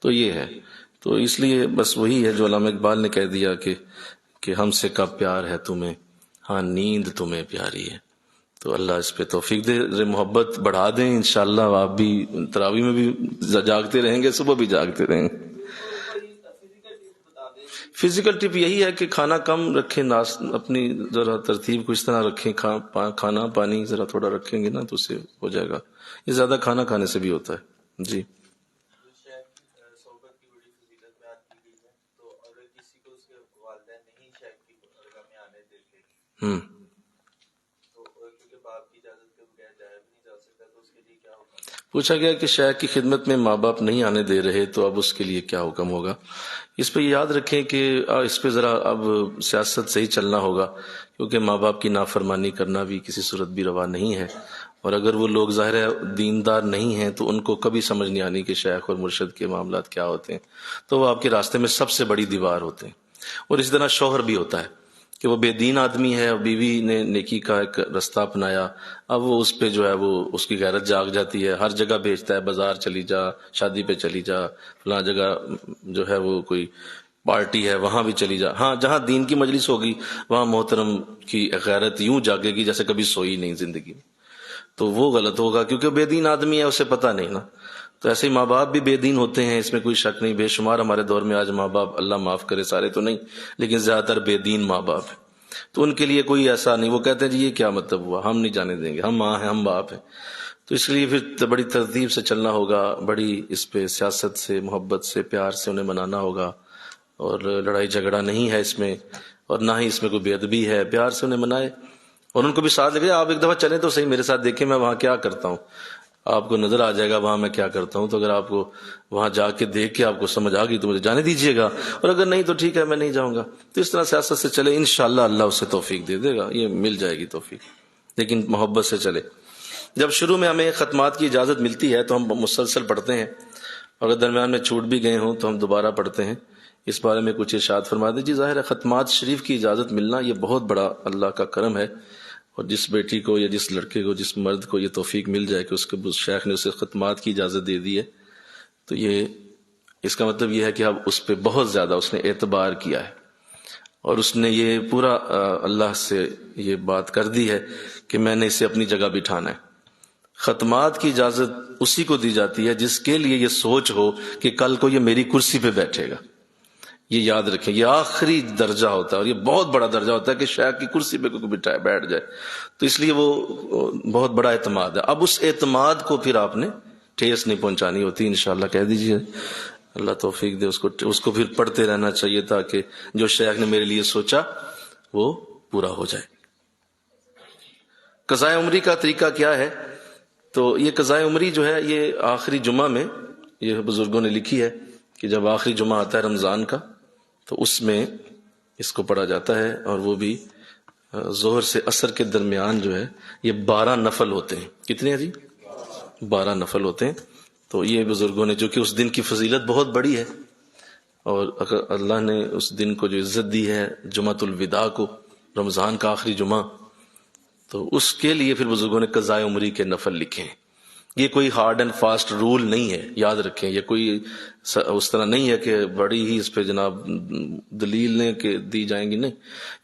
تو یہ ہے. تو اس لیے بس وہی ہے جو علامہ اقبال نے کہہ دیا کہ ہم سے کب پیار ہے تمہیں، ہاں نیند تمہیں پیاری ہے. تو اللہ اس پہ توفیق دے، محبت بڑھا دیں. انشاءاللہ آپ بھی تراویح میں بھی جاگتے رہیں گے، صبح بھی جاگتے رہیں گے. فزیکل ٹپ یہی ہے کہ کھانا کم رکھیں، اپنی ذرا ترتیب کو اس طرح رکھیں، کھانا پانی ذرا تھوڑا رکھیں گے نا تو اس سے ہو جائے گا. یہ زیادہ کھانا کھانے سے بھی ہوتا ہے. جی پوچھا گیا کہ شیخ کی خدمت میں ماں باپ نہیں آنے دے رہے تو اب اس کے لیے کیا حکم ہوگا. اس پہ یاد رکھیں کہ اس پہ ذرا اب سیاست صحیح چلنا ہوگا، کیونکہ ماں باپ کی نافرمانی کرنا بھی کسی صورت بھی روا نہیں ہے. اور اگر وہ لوگ ظاہر ہے دیندار نہیں ہیں تو ان کو کبھی سمجھ نہیں آنی کہ شیخ اور مرشد کے معاملات کیا ہوتے ہیں، تو وہ آپ کے راستے میں سب سے بڑی دیوار ہوتے ہیں. اور اسی طرح شوہر بھی ہوتا ہے کہ وہ بے دین آدمی ہے، بیوی نے نیکی کا ایک رستہ اپنایا، اب وہ اس پہ جو ہے وہ اس کی غیرت جاگ جاتی ہے، ہر جگہ بھیجتا ہے، بازار چلی جا، شادی پہ چلی جا، فلاں جگہ جو ہے وہ کوئی پارٹی ہے وہاں بھی چلی جا. ہاں جہاں دین کی مجلس ہوگی وہاں محترم کی غیرت یوں جاگے گی جیسے کبھی سوئی نہیں زندگی میں. تو وہ غلط ہوگا کیونکہ بے دین آدمی ہے، اسے پتہ نہیں نا. تو ایسے ہی ماں باپ بھی بے دین ہوتے ہیں، اس میں کوئی شک نہیں. بے شمار ہمارے دور میں آج ماں باپ، اللہ معاف کرے سارے تو نہیں لیکن زیادہ تر بے دین ماں باپ ہیں. تو ان کے لیے کوئی ایسا نہیں، وہ کہتے ہیں جی یہ کیا مطلب ہوا، ہم نہیں جانے دیں گے، ہم ماں ہیں، ہم باپ ہیں. تو اس لیے پھر بڑی ترتیب سے چلنا ہوگا، بڑی اس پہ سیاست سے، محبت سے، پیار سے انہیں منانا ہوگا، اور لڑائی جھگڑا نہیں ہے اس میں، اور نہ ہی اس میں کوئی بے ادبی ہے. پیار سے انہیں منائے اور ان کو بھی ساتھ لے کے آپ ایک دفعہ چلیں تو صحیح میرے ساتھ، دیکھیں میں وہاں کیا کرتا ہوں، آپ کو نظر آ جائے گا وہاں میں کیا کرتا ہوں. تو اگر آپ کو وہاں جا کے دیکھ کے آپ کو سمجھ آ گئی تو مجھے جانے دیجیے گا، اور اگر نہیں تو ٹھیک ہے میں نہیں جاؤں گا. تو اس طرح سیاست سے چلے، انشاءاللہ اللہ اسے توفیق دے دے گا، یہ مل جائے گی توفیق، لیکن محبت سے چلے. جب شروع میں ہمیں ختمات کی اجازت ملتی ہے تو ہم مسلسل پڑھتے ہیں، اگر درمیان میں چھوٹ بھی گئے ہوں تو ہم دوبارہ پڑھتے ہیں. اس بارے میں کچھ ارشاد فرما دیجیے. ظاہر ہے ختمات شریف کی اجازت ملنا یہ بہت بڑا اللہ کا کرم ہے، اور جس بیٹی کو یا جس لڑکے کو، جس مرد کو یہ توفیق مل جائے کہ اس کے شیخ نے اسے ختمات کی اجازت دے دی ہے، تو یہ اس کا مطلب یہ ہے کہ اب اس پہ بہت زیادہ اس نے اعتبار کیا ہے، اور اس نے یہ پورا اللہ سے یہ بات کر دی ہے کہ میں نے اسے اپنی جگہ بٹھانا ہے. ختمات کی اجازت اسی کو دی جاتی ہے جس کے لیے یہ سوچ ہو کہ کل کو یہ میری کرسی پہ بیٹھے گا. یہ یاد رکھیں، یہ آخری درجہ ہوتا ہے، اور یہ بہت بڑا درجہ ہوتا ہے کہ شیخ کی کرسی پہ کوئی بٹھائے بیٹھ جائے. تو اس لیے وہ بہت بڑا اعتماد ہے. اب اس اعتماد کو پھر آپ نے ٹھیس نہیں پہنچانی ہوتی. انشاءاللہ کہہ دیجیے، اللہ توفیق دے اس کو پھر پڑھتے رہنا چاہیے تاکہ جو شیخ نے میرے لیے سوچا وہ پورا ہو جائے. قضاء عمری کا طریقہ کیا ہے؟ تو یہ قضاء عمری جو ہے یہ آخری جمعہ میں، یہ بزرگوں نے لکھی ہے کہ جب آخری جمعہ آتا ہے رمضان کا تو اس میں اس کو پڑھا جاتا ہے، اور وہ بھی ظہر سے عصر کے درمیان جو ہے یہ 12 نفل ہوتے ہیں. کتنے ہیں جی؟ 12 نفل ہوتے ہیں. تو یہ بزرگوں نے، جو کہ اس دن کی فضیلت بہت بڑی ہے، اور اگر اللہ نے اس دن کو جو عزت دی ہے جمعۃ الوداع کو، رمضان کا آخری جمعہ، تو اس کے لیے پھر بزرگوں نے قضاء عمری کے نفل لکھے ہیں. یہ کوئی ہارڈ اینڈ فاسٹ رول نہیں ہے، یاد رکھیں. یہ کوئی اس طرح نہیں ہے کہ بڑی ہی اس پہ جناب دلیلیں کہ دی جائیں گی، نہیں.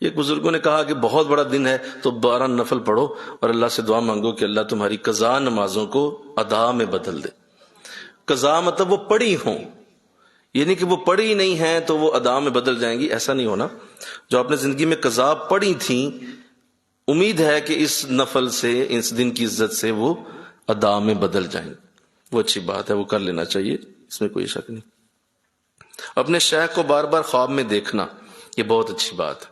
یہ بزرگوں نے کہا کہ بہت بڑا دن ہے تو 12 نفل پڑھو اور اللہ سے دعا مانگو کہ اللہ تمہاری قضاء نمازوں کو ادا میں بدل دے. قضاء مطلب وہ پڑھی ہوں، یہ نہیں کہ وہ پڑھی نہیں ہیں تو وہ ادا میں بدل جائیں گی، ایسا نہیں ہونا. جو آپ نے زندگی میں قضاء پڑھی تھیں، امید ہے کہ اس نفل سے، اس دن کی عزت سے وہ ادا میں بدل جائیں. وہ اچھی بات ہے، وہ کر لینا چاہیے، اس میں کوئی شک نہیں. اپنے شیخ کو بار بار خواب میں دیکھنا یہ بہت اچھی بات ہے.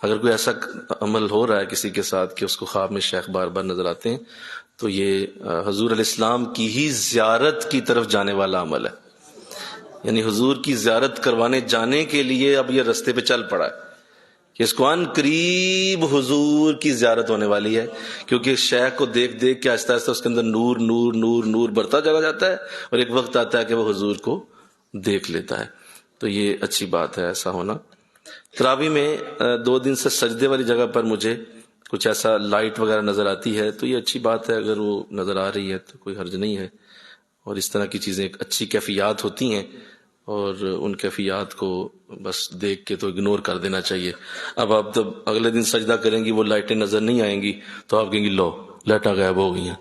اگر کوئی ایسا عمل ہو رہا ہے کسی کے ساتھ کہ اس کو خواب میں شیخ بار بار نظر آتے ہیں تو یہ حضور علیہ السلام کی ہی زیارت کی طرف جانے والا عمل ہے. یعنی حضور کی زیارت کروانے جانے کے لیے اب یہ رستے پہ چل پڑا ہے کہ اس کو ان قریب حضور کی زیارت ہونے والی ہے، کیونکہ شیخ کو دیکھ دیکھ کے آہستہ آہستہ اس کے اندر نور نور نور نور بڑھتا چلا جاتا ہے، اور ایک وقت آتا ہے کہ وہ حضور کو دیکھ لیتا ہے. تو یہ اچھی بات ہے ایسا ہونا. تراویح میں 2 دن سے سجدے والی جگہ پر مجھے کچھ ایسا لائٹ وغیرہ نظر آتی ہے، تو یہ اچھی بات ہے. اگر وہ نظر آ رہی ہے تو کوئی حرج نہیں ہے، اور اس طرح کی چیزیں ایک اچھی کیفیات ہوتی ہیں، اور ان کیفیات کو بس دیکھ کے تو اگنور کر دینا چاہیے. اب آپ جب اگلے دن سجدہ کریں گی وہ لائٹیں نظر نہیں آئیں گی تو آپ کہیں گی لو لائٹیں غائب ہو گئی ہیں.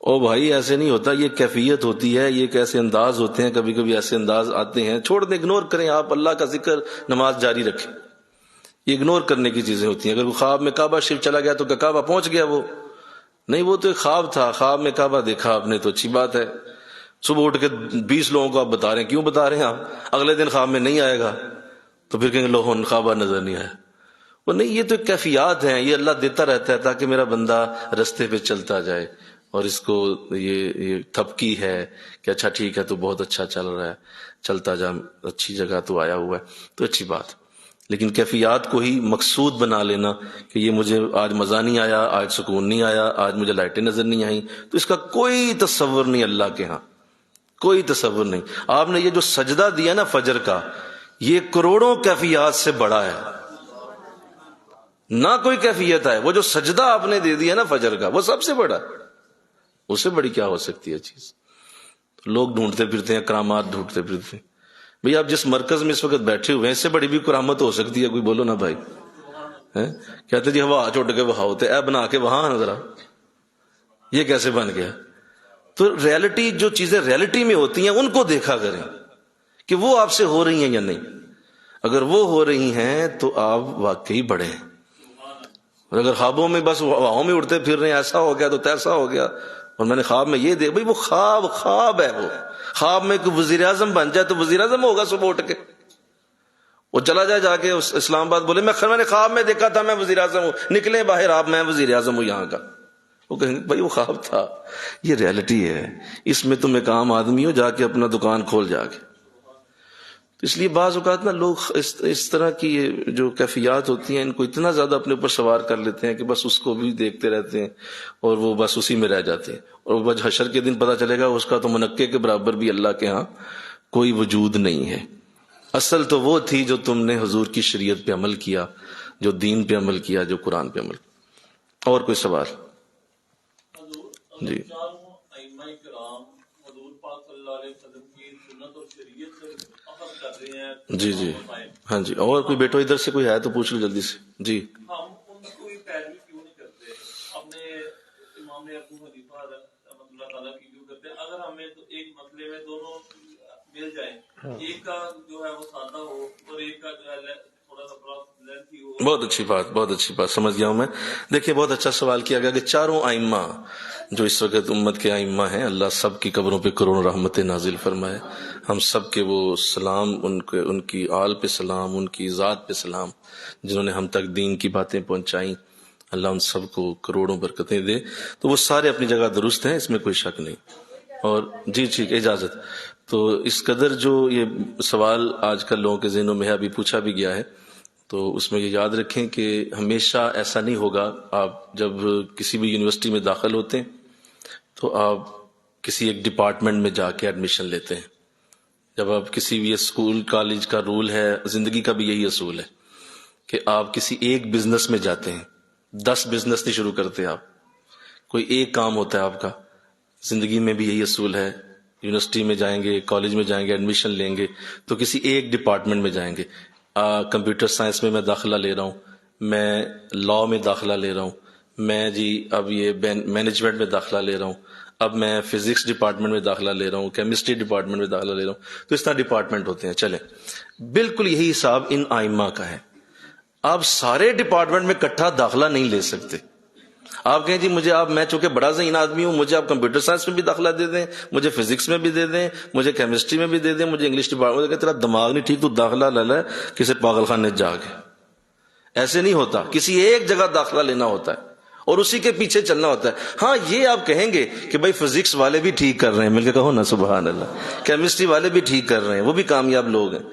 او بھائی ایسے نہیں ہوتا، یہ کیفیت ہوتی ہے، یہ کیسے انداز ہوتے ہیں. کبھی کبھی ایسے انداز آتے ہیں، چھوڑ دیں، اگنور کریں. آپ اللہ کا ذکر، نماز جاری رکھیں. یہ اگنور کرنے کی چیزیں ہوتی ہیں. اگر وہ خواب میں کعبہ شریف چلا گیا تو کیا کعبہ پہنچ گیا؟ وہ نہیں، وہ تو ایک خواب تھا. خواب میں کعبہ دیکھا آپ نے تو اچھی بات ہے. صبح اٹھ کے 20 لوگوں کو آپ بتا رہے ہیں، کیوں بتا رہے ہیں آپ؟ اگلے دن خواب میں نہیں آئے گا تو پھر کہیں گے لوہن خوابہ نظر نہیں آیا. وہ نہیں، یہ تو کیفیات ہیں، یہ اللہ دیتا رہتا ہے تاکہ میرا بندہ رستے پہ چلتا جائے، اور اس کو یہ تھپکی ہے کہ اچھا ٹھیک ہے تو بہت اچھا چل رہا ہے، چلتا جا، اچھی جگہ تو آیا ہوا ہے، تو اچھی بات. لیکن کیفیات کو ہی مقصود بنا لینا کہ یہ مجھے آج مزہ نہیں آیا، آج سکون نہیں آیا، آج مجھے لائٹیں نظر نہیں آئیں، تو اس کا کوئی تصور نہیں اللہ کے ہاں، کوئی تصور نہیں. آپ نے یہ جو سجدہ دیا نا فجر کا، یہ کروڑوں کیفیات سے بڑا ہے، نہ کوئی کیفیت ہے. وہ جو سجدہ آپ نے دے دیا نا فجر کا، وہ سب سے بڑا ہے. اس سے بڑی کیا ہو سکتی ہے چیز؟ لوگ ڈھونڈتے پھرتے ہیں، کرامات ڈھونڈتے پھرتے ہیں. بھئی آپ جس مرکز میں اس وقت بیٹھے ہوئے ہیں، اس سے بڑی بھی کرامت ہو سکتی ہے، کوئی بولو نا بھائی. کہتے جی ہوا چھوٹ کے وہاں ہوتے، اے بنا کے وہاں نظر آ، یہ کیسے بن گیا؟ تو ریالٹی، جو چیزیں ریالٹی میں ہوتی ہیں ان کو دیکھا کریں کہ وہ آپ سے ہو رہی ہیں یا نہیں. اگر وہ ہو رہی ہیں تو آپ واقعی بڑے ہیں. اور اگر خوابوں میں بس ہواؤں میں اڑتے پھر رہے ہیں ایسا ہو گیا تو تیسا ہو گیا اور میں نے خواب میں یہ دیکھ، بھائی وہ خواب ہے. وہ خواب میں کوئی وزیر اعظم بن جائے تو وزیر اعظم ہوگا صبح اٹھ کے، وہ چلا جائے جا کے اسلام آباد بولے میں نے خواب میں دیکھا تھا میں وزیر اعظم ہوں، نکلے باہر آپ میں وزیر اعظم ہوں یہاں کا. وہ کہیں گے بھائی وہ خواب تھا، یہ ریالٹی ہے. اس میں تم ایک عام آدمی ہو، جا کے اپنا دکان کھول جا کے. اس لیے بعض اوقات نا لوگ اس طرح کی جو کیفیات ہوتی ہیں ان کو اتنا زیادہ اپنے اوپر سوار کر لیتے ہیں کہ بس اس کو بھی دیکھتے رہتے ہیں اور وہ بس اسی میں رہ جاتے ہیں. اور بس حشر کے دن پتہ چلے گا اس کا تو منقے کے برابر بھی اللہ کے ہاں کوئی وجود نہیں ہے. اصل تو وہ تھی جو تم نے حضور کی شریعت پہ عمل کیا، جو دین پہ عمل کیا، جو قرآن پہ عمل کیا. اور کوئی سوال؟ جی جی جی ہاں جی. اور کوئی بیٹو ادھر سے کوئی ہے تو پوچھ لو جلدی سے. جی ہم ان کی پیروی کیوں نہیں کرتے، اپنے امام ابو حنیفہ رحمۃ اللہ تعالیٰ کی کیوں کرتے؟ اگر ہمیں ایک مسئلے میں دونوں مل جائیں، ایک کا جو ہے وہ سادہ ہو اور ایک کا جو ہے تھوڑا سا لینتھی ہو. بہت اچھی بات سمجھ گیا ہوں میں. دیکھیے بہت اچھا سوال کیا گیا کہ چاروں ائمہ جو اس وقت امت کے ائمہ ہیں، اللہ سب کی قبروں پہ کروڑوں رحمتیں نازل فرمائے. ہم سب کے وہ سلام، ان کی آل پہ سلام، ان کی ذات پہ سلام، جنہوں نے ہم تک دین کی باتیں پہنچائیں. اللہ ان سب کو کروڑوں برکتیں دے. تو وہ سارے اپنی جگہ درست ہیں، اس میں کوئی شک نہیں. اور جی ٹھیک ہے، اجازت. تو اس قدر جو یہ سوال آج کل لوگوں کے ذہنوں میں ابھی پوچھا بھی گیا ہے، تو اس میں یہ یاد رکھیں کہ ہمیشہ ایسا نہیں ہوگا. آپ جب کسی بھی یونیورسٹی میں داخل ہوتے ہیں تو آپ کسی ایک ڈپارٹمنٹ میں جا کے ایڈمیشن لیتے ہیں. جب آپ کسی بھی اسکول کالج کا رول ہے، زندگی کا بھی یہی اصول ہے کہ آپ کسی ایک بزنس میں جاتے ہیں. 10 بزنس نہیں شروع کرتے آپ، کوئی ایک کام ہوتا ہے آپ کا. زندگی میں بھی یہی اصول ہے. یونیورسٹی میں جائیں گے، کالج میں جائیں گے، ایڈمیشن لیں گے تو کسی ایک ڈپارٹمنٹ میں جائیں گے. کمپیوٹر سائنس میں داخلہ لے رہا ہوں، میں لا میں داخلہ لے رہا ہوں، میں جی اب یہ مینجمنٹ میں داخلہ لے رہا ہوں، اب میں فزکس ڈپارٹمنٹ میں داخلہ لے رہا ہوں، کیمسٹری ڈپارٹمنٹ میں داخلہ لے رہا ہوں. تو اس طرح ڈپارٹمنٹ ہوتے ہیں. چلیں، بالکل یہی حساب ان ائمہ کا ہے. آپ سارے ڈپارٹمنٹ میں اکٹھا داخلہ نہیں لے سکتے. آپ کہیں جی میں چونکہ بڑا ذہین آدمی ہوں، مجھے آپ کمپیوٹر سائنس میں بھی داخلہ دے دیں، مجھے فزکس میں بھی دے دیں، مجھے کیمسٹری میں بھی دے دیں، مجھے انگلش ڈپارٹمنٹ میں. تیرا دماغ نہیں ٹھیک، تو داخلہ لے لے کسی پاگل خانے جا کے. ایسے نہیں ہوتا. کسی ایک جگہ داخلہ لینا ہوتا ہے اور اسی کے پیچھے چلنا ہوتا ہے. ہاں یہ آپ کہیں گے کہ بھائی فزکس والے بھی ٹھیک کر رہے ہیں، مل کے کہو نا سبحان اللہ. کیمسٹری والے بھی ٹھیک کر رہے ہیں، وہ بھی کامیاب لوگ ہیں.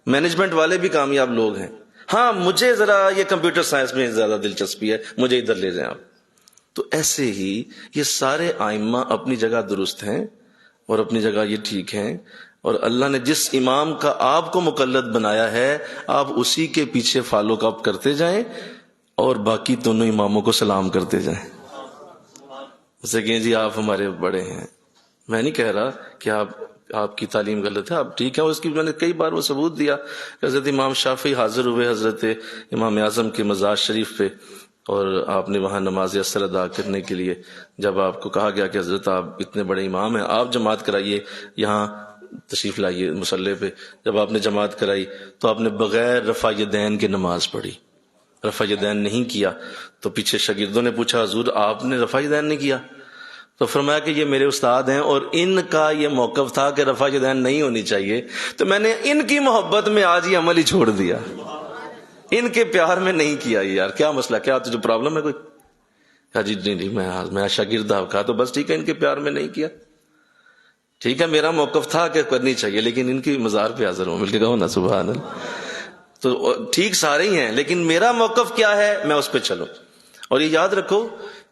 مینجمنٹ والے بھی کامیاب لوگ ہیں. ہاں مجھے ذرا یہ کمپیوٹر سائنس میں زیادہ دلچسپی ہے، مجھے ادھر لے جائیں آپ. تو ایسے ہی یہ سارے ائمہ اپنی جگہ درست ہیں اور اپنی جگہ یہ ٹھیک ہیں. اور اللہ نے جس امام کا آپ کو مقلد بنایا ہے، آپ اسی کے پیچھے فالو اپ کرتے جائیں اور باقی دونوں اماموں کو سلام کرتے جائیں. اسے کہیں جی آپ ہمارے بڑے ہیں. میں نہیں کہہ رہا کہ آپ کی تعلیم غلط ہے، آپ ٹھیک ہے. اس کی میں نے کئی بار وہ ثبوت دیا. حضرت امام شافعی حاضر ہوئے حضرت امام اعظم کے مزار شریف پہ، اور آپ نے وہاں نماز اثر ادا کرنے کے لیے جب آپ کو کہا گیا کہ حضرت آپ اتنے بڑے امام ہیں، آپ جماعت کرائیے، یہاں تشریف لائیے مصلی پہ. جب آپ نے جماعت کرائی تو آپ نے بغیر رفع یدین کے نماز پڑھی. رفع یدین نہیں کیا تو پیچھے شاگردوں نے پوچھا حضور آپ نے رفع یدین نہیں کیا؟ تو فرمایا کہ یہ میرے استاد ہیں اور ان کا یہ موقف تھا کہ رفع یدین نہیں ہونی چاہیے، تو میں نے ان کی محبت میں آج یہ عمل ہی چھوڑ دیا. ان کے پیار میں نہیں کیا. یار کیا مسئلہ، کیا تجھے پرابلم ہے کوئی؟ کہا جی نہیں میں شاگرد آپ کا. تو بس ٹھیک ہے، ان کے پیار میں نہیں کیا. ٹھیک ہے، میرا موقف تھا کہ کرنی چاہیے، لیکن ان کی مزار پہ حاضر ہوں، مل کے کہو نا سبحان اللہ. تو ٹھیک سارے ہی ہیں، لیکن میرا موقف کیا ہے میں اس پہ چلوں. اور یہ یاد رکھو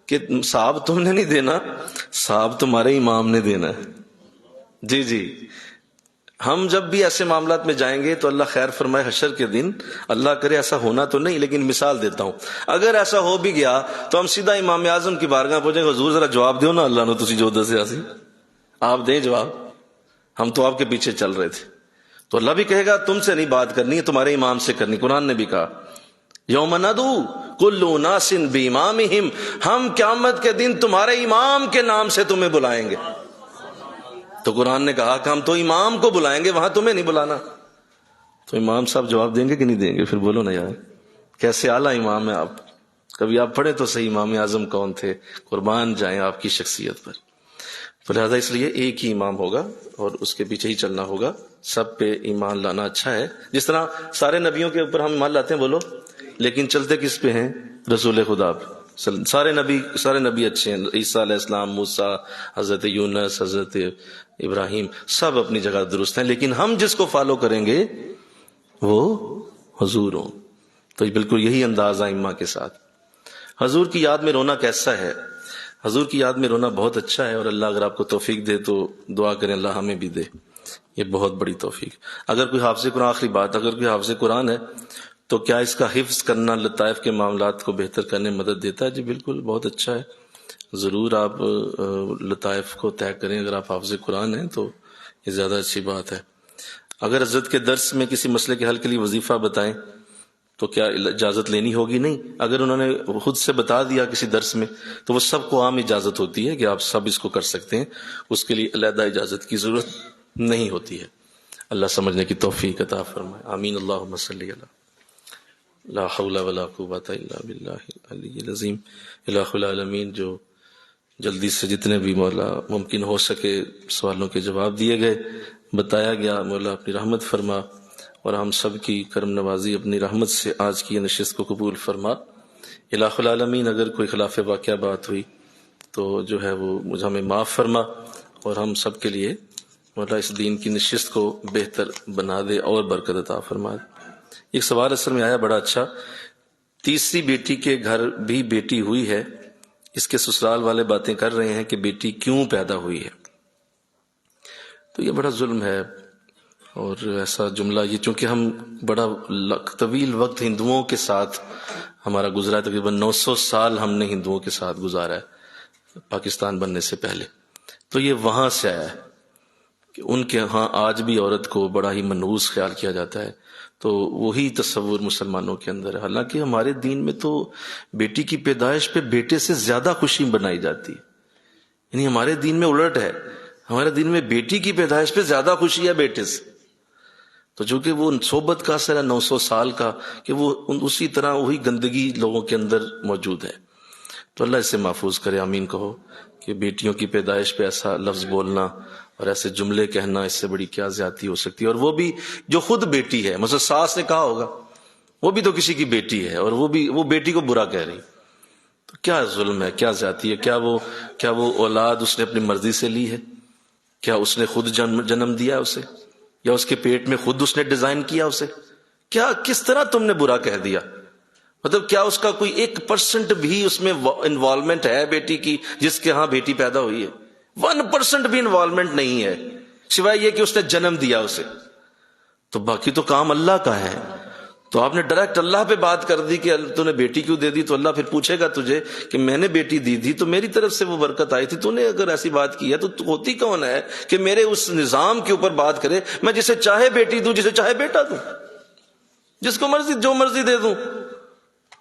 کہ صاحب تم نے نہیں دینا، صاحب تمہارے امام نے دینا ہے. جی جی، ہم جب بھی ایسے معاملات میں جائیں گے تو اللہ خیر فرمائے حشر کے دن، اللہ کرے ایسا ہونا تو نہیں، لیکن مثال دیتا ہوں، اگر ایسا ہو بھی گیا تو ہم سیدھا امام اعظم کی بارگاہ پہنچیں گے، حضور ذرا جواب دیو نا اللہ نے تسی جو دسیا سی، آپ دیں جواب، ہم تو آپ کے پیچھے چل رہے تھے. تو اللہ بھی کہے گا تم سے نہیں بات کرنی ہے، تمہارے امام سے کرنی. قرآن نے بھی کہا یوم ندعو کل اناس بامامہم، ہم قیامت کے دن تمہارے امام کے نام سے تمہیں بلائیں گے. تو قرآن نے کہا کہ ہم تو امام کو بلائیں گے، وہاں تمہیں نہیں بلانا. تو امام صاحب جواب دیں گے کہ نہیں دیں گے؟ پھر بولو نا یار، کیسے اعلیٰ امام ہیں آپ. کبھی آپ پڑھیں تو صحیح امام اعظم کون تھے، قربان جائیں آپ کی شخصیت پر. تو لہٰذا اس لیے ایک ہی امام ہوگا اور اس کے پیچھے ہی چلنا ہوگا. سب پہ ایمان لانا اچھا ہے، جس طرح سارے نبیوں کے اوپر ہم ایمان لاتے ہیں بولو، لیکن چلتے کس پہ ہیں؟ رسول خدا پہ. سارے نبی اچھے ہیں، عیسیٰ علیہ السلام، موسیٰ، حضرت یونس، حضرت ابراہیم، سب اپنی جگہ درست ہیں، لیکن ہم جس کو فالو کریں گے وہ حضور ہوں. تو بالکل یہی انداز ائمہ کے ساتھ. حضور کی یاد میں رونا کیسا ہے؟ حضور کی یاد میں رونا بہت اچھا ہے، اور اللہ اگر آپ کو توفیق دے تو دعا کریں اللہ ہمیں بھی دے، یہ بہت بڑی توفیق. اگر کوئی حافظ قرآن، آخری بات، اگر کوئی حافظ قرآن ہے تو کیا اس کا حفظ کرنا لطائف کے معاملات کو بہتر کرنے میں مدد دیتا ہے؟ جی بالکل، بہت اچھا ہے. ضرور آپ لطائف کو طے کریں. اگر آپ حافظ قرآن ہیں تو یہ زیادہ اچھی بات ہے. اگر حضرت کے درس میں کسی مسئلے کے حل کے لیے وظیفہ بتائیں تو کیا اجازت لینی ہوگی؟ نہیں. اگر انہوں نے خود سے بتا دیا کسی درس میں تو وہ سب کو عام اجازت ہوتی ہے کہ آپ سب اس کو کر سکتے ہیں، اس کے لیے علیحدہ اجازت کی ضرورت نہیں ہوتی ہے. اللہ سمجھنے کی توفیق عطا فرمائے. آمین. اللہم صلی علی لا حول ولا قوۃ الا باللہ العلی العظیم. الہ العالمین، جو جلدی سے جتنے بھی مولا ممکن ہو سکے سوالوں کے جواب دیے گئے، بتایا گیا، مولا اپنی رحمت فرما اور ہم سب کی کرم نوازی اپنی رحمت سے آج کی یہ نشست کو قبول فرما. الہ العالمین، اگر کوئی خلاف واقعہ بات ہوئی تو جو ہے وہ مجھے ہمیں معاف فرما اور ہم سب کے لیے مولا اس دین کی نشست کو بہتر بنا دے اور برکت عطا فرما دے. ایک سوال اصل میں آیا بڑا اچھا. تیسری بیٹی کے گھر بھی بیٹی ہوئی ہے، اس کے سسرال والے باتیں کر رہے ہیں کہ بیٹی کیوں پیدا ہوئی ہے. تو یہ بڑا ظلم ہے، اور ایسا جملہ یہ چونکہ ہم بڑا طویل وقت ہندوؤں کے ساتھ ہمارا گزرا ہے، تقریباً 900 سال ہم نے ہندوؤں کے ساتھ گزارا ہے پاکستان بننے سے پہلے. تو یہ وہاں سے آیا ہے کہ ان کے ہاں آج بھی عورت کو بڑا ہی منحوس خیال کیا جاتا ہے. تو وہی تصور مسلمانوں کے اندر ہے. حالانکہ ہمارے دین میں تو بیٹی کی پیدائش پہ بیٹے سے زیادہ خوشی منائی جاتی ہے. یعنی ہمارے دین میں الٹ ہے، ہمارے دین میں بیٹی کی پیدائش پہ زیادہ خوشی ہے بیٹے سے. تو چونکہ وہ صحبت کا اثر ہے 900 سال کا، کہ وہ اسی طرح وہی گندگی لوگوں کے اندر موجود ہے. تو اللہ اسے محفوظ کرے. آمین کہو. کہ بیٹیوں کی پیدائش پہ ایسا لفظ بولنا اور ایسے جملے کہنا، اس سے بڑی کیا زیادتی ہو سکتی ہے. اور وہ بھی جو خود بیٹی ہے، مثلا ساس نے کہا ہوگا، وہ بھی تو کسی کی بیٹی ہے اور وہ بیٹی کو برا کہہ رہی. تو کیا ظلم ہے، کیا زیادتی ہے. کیا وہ اولاد اس نے اپنی مرضی سے لی ہے؟ کیا اس نے خود جنم دیا اسے، یا اس کے پیٹ میں خود اس نے ڈیزائن کیا اسے؟ کیا کس طرح تم نے برا کہہ دیا؟ مطلب کیا اس کا کوئی 1% بھی اس میں انوالومنٹ ہے بیٹی کی، جس کے ہاں بیٹی پیدا ہوئی ہے؟ 1% بھی انوالومنٹ نہیں ہے، سوائے یہ کہ اس نے جنم دیا اسے. تو باقی تو کام اللہ کا ہے. تو آپ نے ڈائریکٹ اللہ پہ بات کر دی کہ تو نے بیٹی کیوں دے دی. تو اللہ پھر پوچھے گا تجھے کہ میں نے بیٹی دی تھی تو میری طرف سے وہ برکت آئی تھی، تو نے اگر ایسی بات کی ہے تو ہوتی کون ہے کہ میرے اس نظام کے اوپر بات کرے؟ میں جسے چاہے بیٹی دوں، جسے چاہے بیٹا دوں، جس کو مرضی جو مرضی دے دوں.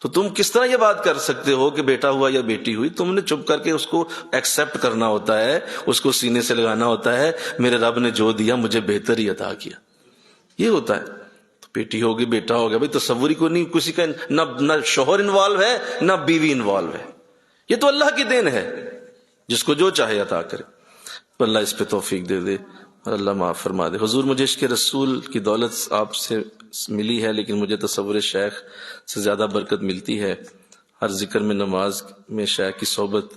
تو تم کس طرح یہ بات کر سکتے ہو کہ بیٹا ہوا یا بیٹی ہوئی؟ تم نے چپ کر کے اس کو ایکسپٹ کرنا ہوتا ہے، اس کو سینے سے لگانا ہوتا ہے. میرے رب نے جو دیا مجھے بہتر ہی عطا کیا، یہ ہوتا ہے. تو بیٹی ہوگی، بیٹا ہوگا، بھائی تصور ہی کو نہیں. کسی کا نہ شوہر انوالو ہے نہ بیوی انوالو ہے. یہ تو اللہ کی دین ہے، جس کو جو چاہے عطا کرے. اللہ اس پہ توفیق دے دے اور اللہ معاف فرما دے. حضور مجھے عشق رسول کی دولت آپ سے ملی ہے، لیکن مجھے تصور شیخ سے زیادہ برکت ملتی ہے. ہر ذکر میں، نماز میں شیخ کی صحبت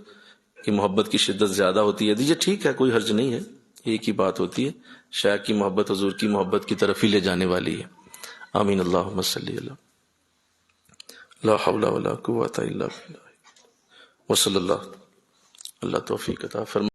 کی محبت کی شدت زیادہ ہوتی ہے. دیجیے ٹھیک ہے، کوئی حرج نہیں ہے، ایک ہی بات ہوتی ہے. شیخ کی محبت حضور کی محبت کی طرف ہی لے جانے والی ہے. آمین. اللہم صلی علی لا حول ولا قوۃ الا باللہ وصلی اللہ. اللہ توفیق عطا فرمائے.